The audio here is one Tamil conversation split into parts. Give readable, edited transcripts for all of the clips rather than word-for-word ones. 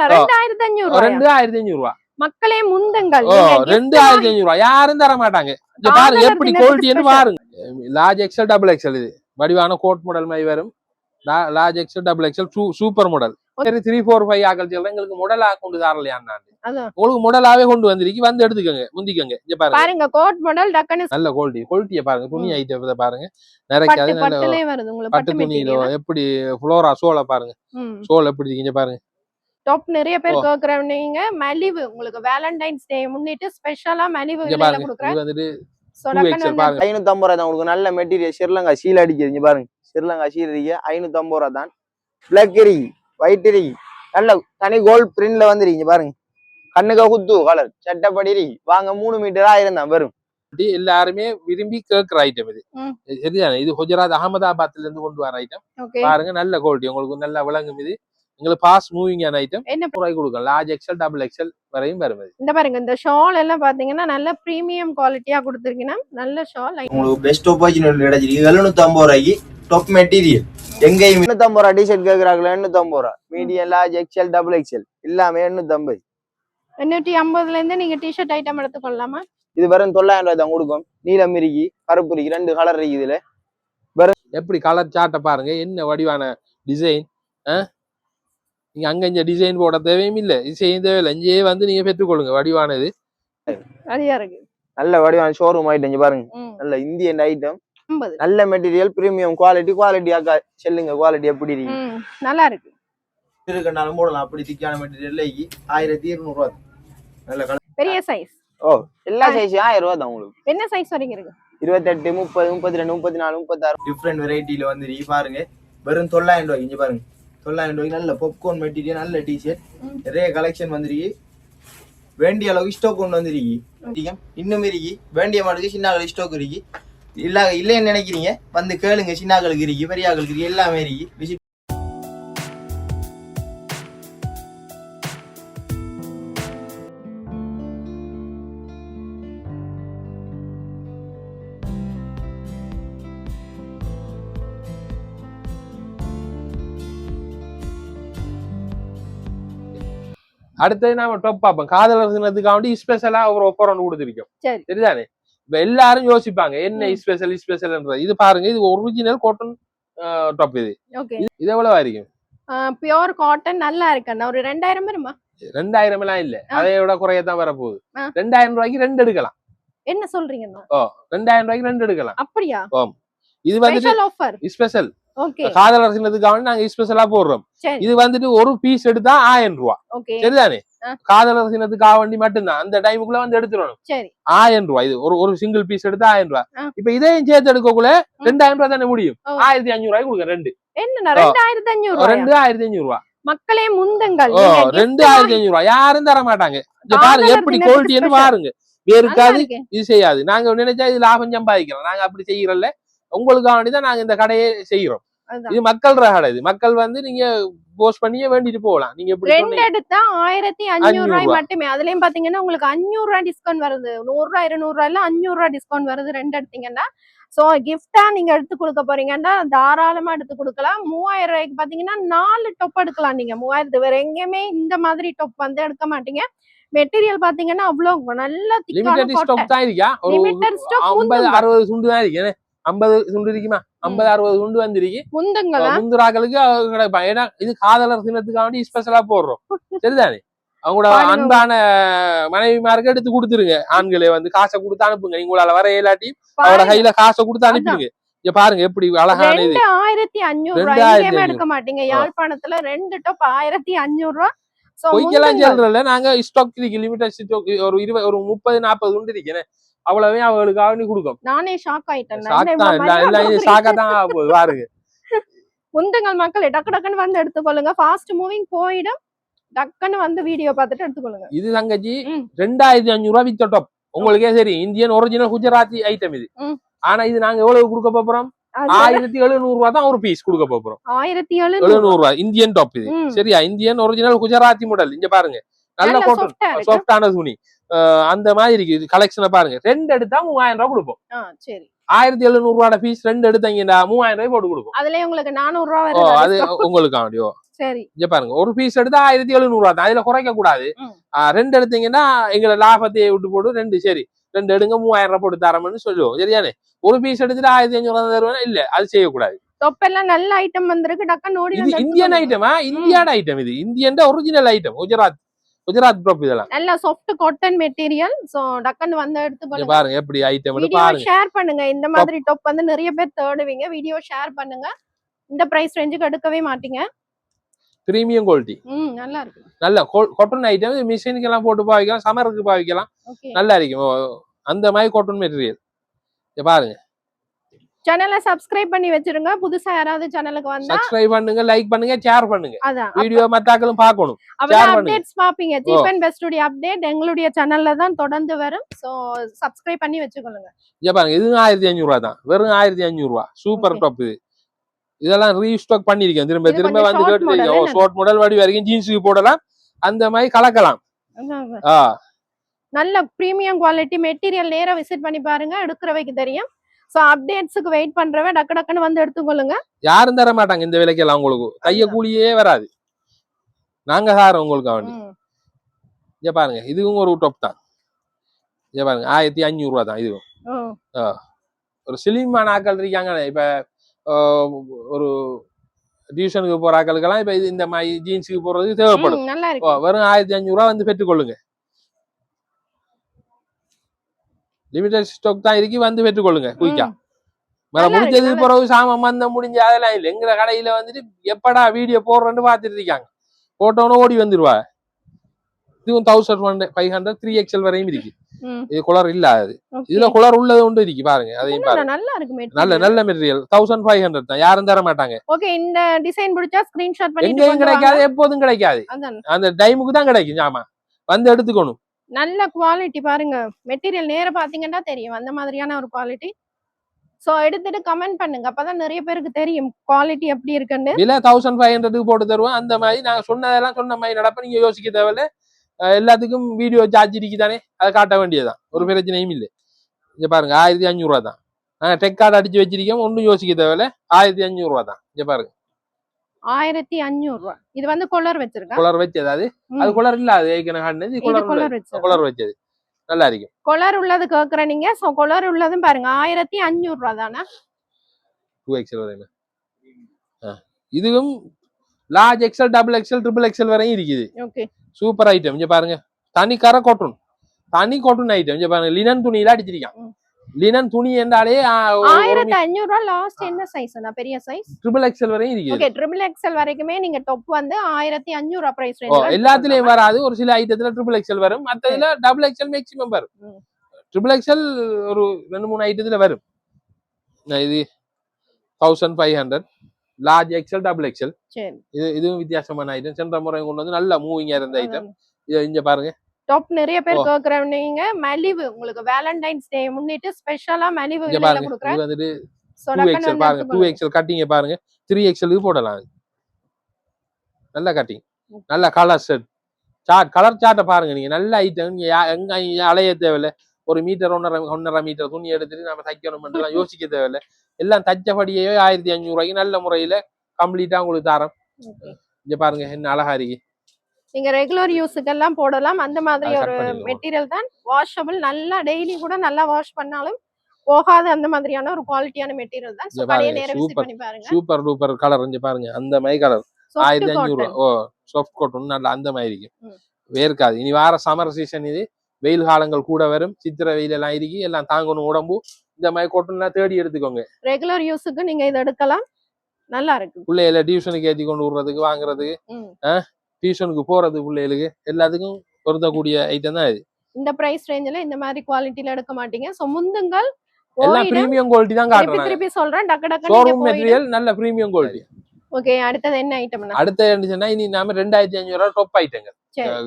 என்ன 2500 2500 மக்களே முந்துங்கள் 2500 யாரும் தர மாட்டாங்க. இங்க பாருங்க எப்படி குவாலிட்டி பாருங்க. லார்ஜ் எக்ஸல் டபுள் எக்ஸல் இது வடிவான கோட் மாடல் மாதிரி வரும். Large XL double XL super model. 3-4-5 ஆக்கள் சொல்றேன் எங்களுக்கு மாடலா கொண்டு தரலையான்னு உங்களுக்கு மாடலாவே கொண்டு வந்திருக்கு வந்து எடுத்துக்கங்க முந்திக்கங்க. இங்க பாருங்க கோட் மாடல் டக்கன நல்ல குவாலிட்டியை பாருங்க. துணி ஐட்டத்தை பாருங்க நிறைக்காது நல்ல பட்டு துணியில எப்படி ஃப்ளோரா சோலை பாருங்க. சோல் எப்படி இங்க பாருங்க. டாப் நிறைய பேர் கேக்குறவங்க மலிவு உங்களுக்கு வேலண்டைன்ஸ் டே முன்னிட்டு ஸ்பெஷலா மலிவு விலையில கொடுக்குறேன். இது வந்துட்டு 550 ரூபாய் தான் உங்களுக்கு நல்ல மெட்டீரியல் ஸ்ரீலங்கா சீல் அடிக்குது பாருங்க. ஸ்ரீலங்கா சீல் அடிக்க 550 ரூபாய் தான். பிளாக் இருக்கு ஒயிட் இருக்கு நல்ல தனி கோல்ட் பிரிண்ட்ல வந்துருக்கீங்க பாருங்க. கண்ணுக்கு குத்து கலர் சட்டப்படி இருக்கு வாங்க 3 மீட்டர் 1000 தான் வரும். எல்லாருமே விரும்பி கேட்கிற ஐட்டம் இது சரிதானே. இது குஜராத் அகமதாபாத்ல இருந்து கொண்டு வர ஐட்டம் பாருங்க. நல்ல குவாலிட்டி உங்களுக்கு நல்லா விளங்கும். இது உங்களுக்கு ஃபாஸ்ட் மூவிங் ஆன ஐட்டம். என்ன ரூபாய் கொடுக்கும் லார்ஜ் எக்ஸல் டபுள் எக்ஸல் வரையும் வரும். இந்த பாருங்க இந்த ஷால் எல்லாம் பாத்தீங்கன்னா நல்ல பிரீமியம் குவாலிட்டியா கொடுத்திருக்கீங்க. நல்ல ஷால் உங்களுக்கு பெஸ்ட் ஆப்பர்ச்சுனிட்டி கிடைச்சிருக்கு. 750 ரூபாய்க்கு டாப் மெட்டீரியல் எங்கேயும் 850 ரூபாய் டிஷர்ட் கேக்குறாங்களா 850 ரூபாய். Medium large XL double XL எல்லாமே 850. 850ல இருந்து நீங்க டிஷர்ட் ஐட்டம் எடுத்துக்கொள்ளலாமா? இது வெறும் 900 ரூபாய் தான் கொடுக்கும். நீலம் இருக்கு கருப்பு இருக்கு 2 கலர் இருக்கு. இதுல எப்படி கலர் சார்ட்ட பாருங்க என்ன வடிவான டிசைன். நீங்க அங்க இங்க டிசைன் போட தேவையும் இல்ல இது செய்ய தேவையில்லை. இங்கேயே வந்து நீங்க பெற்றுக்கொள்ளுங்க. வடிவானது சரியா இருக்கு. நல்ல வடிவான ஷோரூம் ஐட்டம் பாருங்க. நல்ல இந்தியன் ஐட்டம் நல்ல மெட்டீரியல் பிரீமியம் குவாலிட்டியாக்கா செல்லுங்க. குவாலிட்டி எப்படி இருக்கு நல்லா இருக்கு. இருக்கனாலும் போடலாம். அப்படி திக்கான மெட்டீரியல் 1200 ரூபாய். நல்ல பெரிய சைஸ். எல்லா சைஸும் 1000 ரூபாய் தான் உங்களுக்கு. என்ன சைஸ் வரைக்கும் இருக்கு? 28 30 32 34 36 டிஃபரெண்ட் வெரைட்டில வந்து பாருங்க. வெறும் 900 ரூபாய். இங்க பாருங்க 900 ரூபாய்க்கு நல்ல பாப்கார்ன் மெட்டீரியல் நல்ல டிஷர்ட் நிறைய கலெக்ஷன் வந்துருக்கு. வேண்டிய அளவுக்கு ஸ்டாக் கொண்டு வந்துருக்கு. இன்னும் இருக்கு வேண்டிய மாட்டுக்கு சின்னாக்கள் ஸ்டாக் இருக்கு. இல்லைன்னு நினைக்கிறீங்க வந்து கேளுங்க. சின்னாக்களுக்கு இருக்கு பெரியாக்களுக்கு இருக்கு எல்லாமே இருக்கு. அடுத்தது நாம டாப் பார்ப்போம். காதலர் தினத்துக்காண்டி ஸ்பெஷலா ஒரு ஒப்பர் ஒன்று கொடுத்துருக்கோம் சரிதானே. இப்ப எல்லாரும் யோசிப்பாங்க என்ன ஸ்பெஷல். இது பாருங்க இது ஒரிஜினல் காட்டன் டாப். இது இது எவ்வளவு ஆയിരിக்கும்? பியூர் காட்டன் நல்லா இருக்கு. ஒரு 2000 வருமா? 2000 எல்லாம் இல்ல அதை விட குறையத்தான் வரப்போகுது. 2000 ரூபாய்க்கு 2 எடுக்கலாம். என்ன சொல்றீங்க? 2000 ரூபாய்க்கு 2 எடுக்கலாம். அப்படியா? இது வந்துட்டு ஸ்பெஷல் காதலர் தினத்துக்காக நாங்க ஸ்பெஷலா போடுறோம். இது வந்துட்டு ஒரு பீஸ் எடுத்தா 1000 ரூபாய் சரிதானே. காதலர் தினத்துக்காக வேண்டி மட்டும்தான் அந்த டைமுக்குள்ள வந்து எடுத்துடணும். 1000 ரூபாய். இது ஒரு சிங்கிள் பீஸ் எடுத்தா 1000 ரூபாய். இப்ப இதையும் சேர்த்து எடுக்கக்குள்ள 2000 ரூபாய் தானே முடியும். 1500 ரூபாய் கொடுக்க 2. என்ன 2500 ரூபாய். மக்களே முந்துங்கள் 2500 ரூபாய் யாரும் தர மாட்டாங்க. பாருங்க எப்படி குவாலிட்டி பாருங்க. வேறுக்காது இது செய்யாது. நாங்க நினைச்சா இது லாபம் சம்பாதிக்கிறோம். நாங்க அப்படி செய்யறோம்ல. உங்களுக்காக வேண்டிதான் நாங்க இந்த கடையை செய்யறோம். இது மக்கள் கடை. இது மக்கள் வந்து நீங்க போஸ்ட் பண்ணியே வேண்டிட்டு போகலாம். நீங்க எப்படி 2 எடுத்தா 1500 ரூபாய் மட்டுமே. அதுலயும் பாத்தீங்கன்னா உங்களுக்கு 500 ரூபாய் டிஸ்கவுண்ட் வருது. 100 ரூபாய் 200 ரூபாய்ல 500 ரூபாய் டிஸ்கவுண்ட் வருது 2 எடுத்தீங்கன்னா. சோ கிஃப்டா நீங்க எடுத்து கொடுக்க போறீங்கன்னா தாராளமா எடுத்து கொடுக்கலாம். 3000 ரூபாய்க்கு பாத்தீங்கன்னா 4 டொப் எடுக்கலாம். நீங்க 3000 வேற எங்கேயுமே இந்த மாதிரி டொப் வந்து எடுக்க மாட்டீங்க. மெட்டீரியல் பாத்தீங்கன்னா அவ்வளவு நல்ல லிமிட்டட் ஸ்டாக் தான் இருக்கா. ஒரு 50 60 சுண்டு தான் இருக்கு. 50 சுண்டு இருக்குமா? 50 60 சுண்டு வந்துருக்கு. முந்துராக்களுக்கு கிடைப்பாங்க. ஏன்னா இது காதலர் தினத்துக்காண்டி ஸ்பெஷலா போடுறோம் சரிதானே. அவங்களோட அன்பான மனைவிமாருக்கு எடுத்து கொடுத்துருங்க. ஆண்களே வந்து காசை கொடுத்து அனுப்புங்க. உங்களால வர இல்லாட்டி அவரோட கையில காசை கொடுத்து அனுப்பிடுங்க. இங்க பாருங்க எப்படி அழகான இது. 2500 ரூபாய் எடுக்க மாட்டீங்க. யாழ்ப்பாணத்துல 2 டாப் 1500 ரூபாய். பொய்க்கெல்லாம் சொல்றல நாங்க ஸ்டாக் இருக்கு. லிமிட்டட் ஸ்டாக் ஒரு 20 ஒரு 30 40 உண்டு இருக்கேன். அவ்வளவே அவங்களுக்காக நீ கொடுக்கும். நானே ஷாக் ஆயிட்டேன். பாருங்க முந்துங்கள் மக்கள் டக்கு டக்குன்னு வந்து எடுத்துக்கொள்ளுங்க. ஃபாஸ்ட் மூவிங் போயிடும். டக்குன்னு வந்து வீடியோ பார்த்துட்டு எடுத்துக்கொள்ளுங்க. இது தங்கச்சி 2500 ரூபாய் வித்த டாப். உங்களுக்கே சரி இந்தியன் ஒரிஜினல் குஜராத்தி ஐட்டம் இது. ஆனா இது நாங்க எவ்வளவு கொடுக்க போறோம்? 1700 ரூபாய் தான் ஒரு பீஸ் கொடுக்க போறோம். 1700 ரூபாய் இந்தியன் டாப் இது சரியா. Indian original Gujarati model. இங்க பாருங்க நல்ல காட்டன் சாஃப்டான துணி அந்த மாதிரி இருக்கு. கலெக்ஷனை பாருங்க. 2 எடுத்தா 3000 ரூபாய் கொடுப்போம். 1700 ரூபாய் பீஸ் 2 எடுத்தீங்கன்னா 3000 ரூபாய் போட்டு கொடுப்போம். அதுல உங்களுக்கு 400 ரூபாய் வருது. அது உங்களுக்கு ஆடியோ சரி இங்க பாருங்க ஒரு பீஸ் எடுத்தா 1700 தான், அதுல குறைக்க கூடாது. ம். 2 எடுத்தீங்கன்னா எங்களை லாபத்தை விட்டு போட்டு 2 சரி 2 எடுங்க 3000 போட்டு தரம்னு சொல்லுவோம். சரியானே? ஒரு பீஸ் எடுத்துட்டு 1500 தருவேன், இல்ல அது செய்யக்கூடாது. டொப் எல்லாம் நல்ல ஐட்டம் வந்திருக்கு, டக்குன்னு ஓடி இது வந்து இந்தியன் எடுத்துக்கோங்க. ஐட்டமா? இந்தியாட ஐட்டம் இது, இந்தியன் ஒரிஜினல் ஐட்டம். குஜராத் ப்ராப் இதெல்லாம். நல்ல சாஃப்ட் காட்டன் மெட்டீரியல். சோ டக்குன்னு வந்து இங்க எடுத்துக்கோங்க. பாருங்க எப்படி ஐட்டம் வீடியோ பாருங்க. ஷேர் பண்ணுங்க. இந்த மாதிரி டாப் வந்து நிறைய பேர் தேடுவீங்க. வீடியோ ஷேர் பண்ணுங்க. இந்த பிரைஸ் ரேஞ்சுக்கு எடுக்கவே மாட்டீங்க. Premium quality. நல்லா இருக்கு. நல்ல காட்டன் ஐட்டம். மிஷினுக்கு எல்லாம் போட்டு பாவிக்கலாம், சமருக்கு பாவிக்கலாம். ஓகே. நல்லா இருக்கும். அந்த மாதிரி காட்டன் மெட்டீரியல். இங்க பாருங்க. சேனலை சப்ஸ்கிரைப் பண்ணி வச்சிருங்க. புதுசா யாராவது சேனலுக்கு வந்தா சப்ஸ்கிரைப் பண்ணுங்க, லைக் பண்ணுங்க, ஷேர் பண்ணுங்க. அதான் வீடியோ மத்தாக்களும் பார்க்கணும். அவ்வளவு அப்டேட்ஸ் பாப்பீங்க. சீப் அண்ட் பெஸ்ட் உடைய அப்டேட் எங்களுடைய சேனல்ல தான் தொடர்ந்து வரும். சோ சப்ஸ்கிரைப் பண்ணி வச்சுக்கோங்க. இங்க பாருங்க, இது 1500 தான், வெறும் 1500. சூப்பர் டாப் இது. இதெல்லாம் ரீஸ்டாக் பண்ணிருக்கேன், திரும்ப திரும்ப வந்து கேட்டுருக்கேன். ஷார்ட் மாடல் வடி வரைக்கும் ஜீன்ஸுக்கு போடலாம், அந்த மாதிரி கலக்கலாம். நல்ல பிரீமியம் குவாலிட்டி மெட்டீரியல். நேரா விசிட் பண்ணி பாருங்க, எடுக்கிறவைக்கு தெரியும். சோ அப்டேட்ஸ்க்கு வெயிட் பண்றவன் டக்கு டக்குன்னு வந்து எடுத்துக்கொள்ளுங்க. யாரும் தர மாட்டாங்க இந்த விலைக்கெல்லாம், உங்களுக்கு கைய கூலியே வராது, நாங்க தாரோம் உங்களுக்கு வேண்டி. இங்க பாருங்க, இதுவும் ஒரு டாப் தான். இங்க பாருங்க 1500 தான் இதுவும். ஒரு சிலிமான ஆக்கள் இருக்காங்க, இப்ப ஒரு டியூஷனுக்கு போற ஆக்களுக்கெல்லாம் இப்ப இந்த மாதிரி ஜீன்ஸுக்கு போறது தேவைப்படும். வெறும் 1500 வந்து பெற்றுக்கொள்ளுங்க. லிமிடெட் ஸ்டாக் தான் இருக்கு, வந்து பெற்றுக்கொள்ளுங்க குயிக்கா. முடிஞ்சதுக்கு பிறகு சாமந்தம் முடிஞ்ச அதெல்லாம் இல்லை. எங்க கடையில வந்துட்டு எப்படா வீடியோ போடுறேன்னு பாத்துட்டு இருக்காங்க, போட்டோன்னு ஓடி வந்துருவா. இதுவும் 1500 3XL வரையும் இருக்கு. இது குளர் இல்லாது, இதுல குளர் உள்ளது ஒன்று இருக்கு பாருங்க. அதையும் பாருங்க, நல்ல மெட்டீரியல். 1500 தான், யாரும் தர மாட்டாங்க. ஓகே, இந்த டிசைன் பிடிச்சா ஸ்கிரீன்ஷாட் பண்ணி எங்கேயும் கிடைக்காது, எப்போதும் கிடைக்காது, அந்த டைமுக்கு தான் கிடைக்கும். ஆமா, வந்து எடுத்துக்கணும். நல்ல குவாலிட்டி பாருங்க. மெட்டீரியல் நேரா பாத்தீங்கன்னா தெரியும் அந்த மாதிரியான ஒரு குவாலிட்டி. சோ எடுத்துட்டு கமெண்ட் பண்ணுங்க, அப்பதான் நிறைய பேருக்கு தெரியும் குவாலிட்டி எப்படி இருக்குன்னு. விலை 1500 போட்டு தருவோம். அந்த மாதிரி நாங்க சொன்னதெல்லாம் சொன்ன மாதிரி நடப்ப, நீங்க யோசிக்க தேவையில்ல. எல்லாத்துக்கும் வீடியோ சார்ஜ் இருக்குதானே, அதை காட்ட வேண்டியதுதான், ஒரு பிரச்சனையும் இல்லை. இங்க பாருங்க 1500 தான். நாங்க டெக் கார்டு அடிச்சு வச்சிருக்கோம், ஒன்றும் யோசிக்க தேவையில்ல. 1500 தான். இங்க பாருங்க 1500. இது வந்து கொலர் வச்சிருக்கேன். கொலர் வச்சது அது கொலர் இல்ல, அது ஏற்கனவே கொலர் வச்சது நல்லா இருக்கும். கொலர் உள்ளது கேக்குற நீங்க. சோ கொலர் உள்ளதும் பாருங்க 1500 தானே. 2XL வரையும். இதுவும் large XL, double XL, triple XL வரையும் இருக்குது. Okay, super item. இங்க பாருங்க, தனி கரை காட்டன், தனி காட்டன் ஐட்டம். இங்க பாருங்க, லினன் துணியில அடிச்சிருக்கான். லினன் துணி என்றாலே 1500. லாஸ்ட் என்ன சைஸ்னா? பெரிய சைஸ் ட்ரிபிள் எக்ஸ்எல் வரையும் இருக்கு. ஓகே, ட்ரிபிள் எக்ஸ்எல் வரைக்குமே நீங்க டாப் வந்து 1500 பிரைஸ் ரேஞ்ச். எல்லாத்துலயும் வராது, ஒரு சில ஐட்டத்துல ட்ரிபிள் எக்ஸ்எல் வரும், மத்ததுல டபுள் எக்ஸ்எல் மேக்ஸிமம் வரும். ட்ரிபிள் எக்ஸ்எல் ஒரு 2-3 ஐட்டத்துல வரும். இது 1500. Large XL, double XL. இதுவும் வித்தியாசமான ஐட்டம். சென்ற முறை கொண்டு வந்து நல்ல மூவிங்கா இருந்த ஐட்டம். இங்க பாருங்க, டாப் நிறைய பேர் கேக்குறவங்க மலிவு. உங்களுக்கு வேலண்டைன்ஸ் டே முன்னிட்டு ஸ்பெஷலா மலிவு விலையில கொடுக்குறேன். இது வந்துட்டு 2XL பாருங்க, 2XL கட்டிங்க பாருங்க, 3XL போடலாம். நல்ல கட்டிங், நல்ல கலர் செட் சார்ட், கலர் சார்ட்டை பாருங்க. நீங்க நல்ல ஐட்டம். நீங்க எங்க அலைய தேவையில்ல, ஒரு மீட்டர் 1.5 மீட்டர் துணி எடுத்துட்டு நம்ம தைக்கணும் யோசிக்க தேவையில்ல. எல்லாம் தச்சபடியே 1500 நல்ல முறையில கம்ப்ளீட்டா உங்களுக்கு தரோம். இங்க பாருங்க என்ன அழகா இருக்கு. நீங்க ரெகுலர் யூஸுக்கு எல்லாம் போடலாம். அந்த மாதிரி ஒரு மெட்டீரியல் தான். வாஷபிள், நல்லா டெய்லி கூட நல்லா வாஷ் பண்ணாலும் போகாத அந்த மாதிரியான ஒரு குவாலிட்டியான மெட்டீரியல் தான். சோ கடையை நேரா விசிட் பண்ணி பாருங்க. Super duper colour. இங்க பாருங்க, அந்த மாதிரி கலர் 1500. சாஃப்ட் காட்டன் நல்ல அந்த மாதிரி இருக்கு, வேர்க்காது. இனி வார சம்மர் சீசன், இது வெயில் காலங்கள் கூட வரும். சித்திரை வெயில் எல்லாம் இருக்கு, எல்லாம் தாங்கணும் உடம்பு. இந்த மாதிரி காட்டன்லாம் தேடி எடுத்துக்கோங்க. ரெகுலர் யூஸுக்கு நீங்க இதை எடுக்கலாம், நல்லா இருக்கு. பிள்ளைகளை டியூஷனுக்கு ஏற்றி கொண்டு விடுறதுக்கு, வாங்குறதுக்கு, டியூஷனுக்கு போறது, பிள்ளைகளுக்கு எல்லாத்துக்கும் பொருந்தக்கூடிய ஐட்டம் தான் இது. இந்த பிரைஸ் ரேஞ்சில இந்த மாதிரி குவாலிட்டில எடுக்க மாட்டீங்க. சோ முந்துங்கள், எல்லாம் பிரீமியம் குவாலிட்டி தான் காட்டுறேன். திருப்பி சொல்றேன், டக்கு டக்கு ஷோரூம் மெட்டீரியல், நல்ல பிரீமியம் குவாலிட்டி. ஓகே, அடுத்து என்ன ஐட்டம்? அடுத்து என்னன்னா, இனி நாம 2500 டாப் ஐட்டங்க,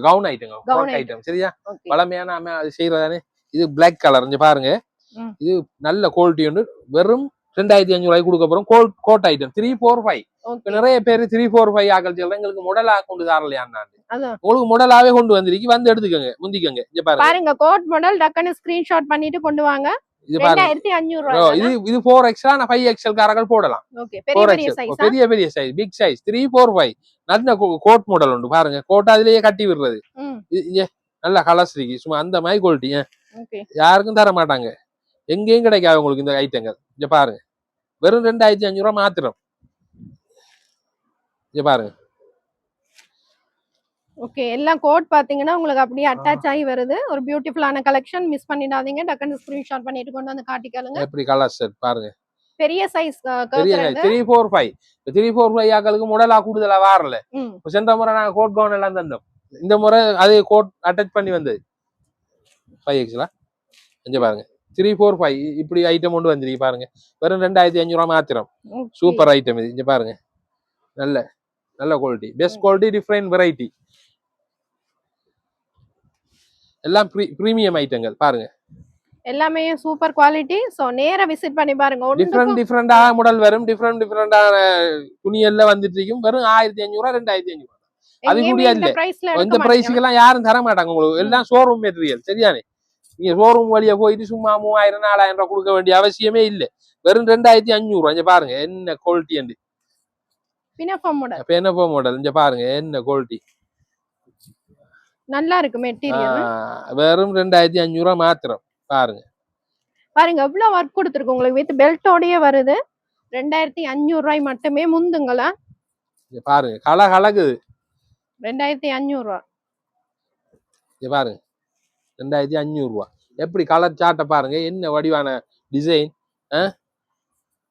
கவுன் ஐட்டங்க, கவுன் ஐட்டம். சரியா, பழமையான நாம அது செய்யறதானே. இது பிளாக் கலர். இங்க பாருங்க, இது நல்ல குவாலிட்டி உண்டு. வெறும் 2500 கொடுக்க போறோம். Coat item 345. நிறைய பேரு 345 ஆக்கள் சொல்றேன், எங்களுக்கு முடலா கொண்டு தரலையான்னு. உங்களுக்கு முடலாவே கொண்டு வந்திருக்கு, வந்து எடுத்துக்கோங்க, முந்திக்கோங்க. இங்க பாருங்க, கோட் மாடல். டக்குன்னு ஸ்கிரீன்ஷாட் பண்ணிட்டு கொண்டு வாங்க. இது பாருங்க 2500 ஓ, இது இது 4XL ஆனா 5XL காரங்கள் போடலாம். ஓகே பெரிய பெரிய 4XL சைஸ் பெரிய பெரிய சைஸ் பிக் சைஸ் 3 4 5 நல்ல கோட் மாடல் உண்டு பாருங்க. கோட் அதுலயே கட்டி விடுறது. இங்க நல்ல கலர்ஸ் இருக்கு. சும்மா அந்த மாதிரி குவாலிட்டி ஓகே யாருக்கும் தர மாட்டாங்க. எங்கேயும் கிடைக்காது உங்களுக்கு இந்த ஐட்டங்கள். இங்க பாருங்க வெறும் 2500 மாத்திரம். இங்க பாருங்க ஓகே எல்லாம் கோட் பாத்தீங்கன்னா உங்களுக்கு அப்படியே அட்டாச் ஆகி வருது. ஒரு பியூட்டிஃபுல்லான கலெக்ஷன் மிஸ் பண்ணிடாதீங்க. டக்குனு ஸ்கிரீன்ஷாட் பண்ணிட்டு கொண்டு வந்து காட்டிக்கலுங்க. எப்படி கலர் செட் பாருங்க பெரிய சைஸ் பெரிய 3 4 5 3 4 5 ஆக்களுக்கு மாடலா கூடுதலா வரல. சென்ற முறை நாங்க கோட் கவுன் எல்லாம் தந்தோம். இந்த முறை அதே கோட் அட்டாச் பண்ணி வந்தது 5XL. இங்க பாருங்க 3 4 5 இப்படி ஐட்டம் கொண்டு வந்திருக்கு பாருங்க. வெறும் 2500 மாத்திரம். சூப்பர் ஐட்டம் இது. இங்க பாருங்க நல்ல நல்ல quality best quality different variety எல்லாம் பிரீமியம் ஐட்டங்கள் பாருங்க. எல்லாமே சூப்பர் குவாலிட்டி. சோ நேரா விசிட் பண்ணி பாருங்க. டிஃபரெண்டா மாடல் வரும். டிஃபரெண்டான துணியெல்லாம் வந்துட்டு இருக்கும். வெறும் 1500 2500 அது கூட இல்ல. இந்த பிரைஸ்க்கு எல்லாம் யாரும் தர மாட்டாங்க உங்களுக்கு. எல்லாம் ஷோரூம் மெட்டீரியல் சரியானே. நீங்க ஷோரூம் வழியா போயிட்டு சும்மா 3000 4000 கொடுக்க வேண்டிய அவசியமே இல்ல. வெறும் 2500. இங்க பாருங்க என்ன குவாலிட்டி அண்டு பினஃபோ மாடல். இங்க பாருங்க என்ன குவாலிட்டி நல்லா இருக்கு மெட்டீரியல். வெறும் 2500 மாத்திரம் பாருங்க. பாருங்க எவ்வளவு ஒர்க் கொடுத்துருக்கு உங்களுக்கு. வித் பெல்ட்டோடயே வருது. 2500 மட்டுமே. முந்துங்களா பாருங்க கலர் கலக்குது. 2500 இங்க பாருங்க 2500 எப்படி கலர் சாட்ட பாருங்க. என்ன வடிவான டிசைன்.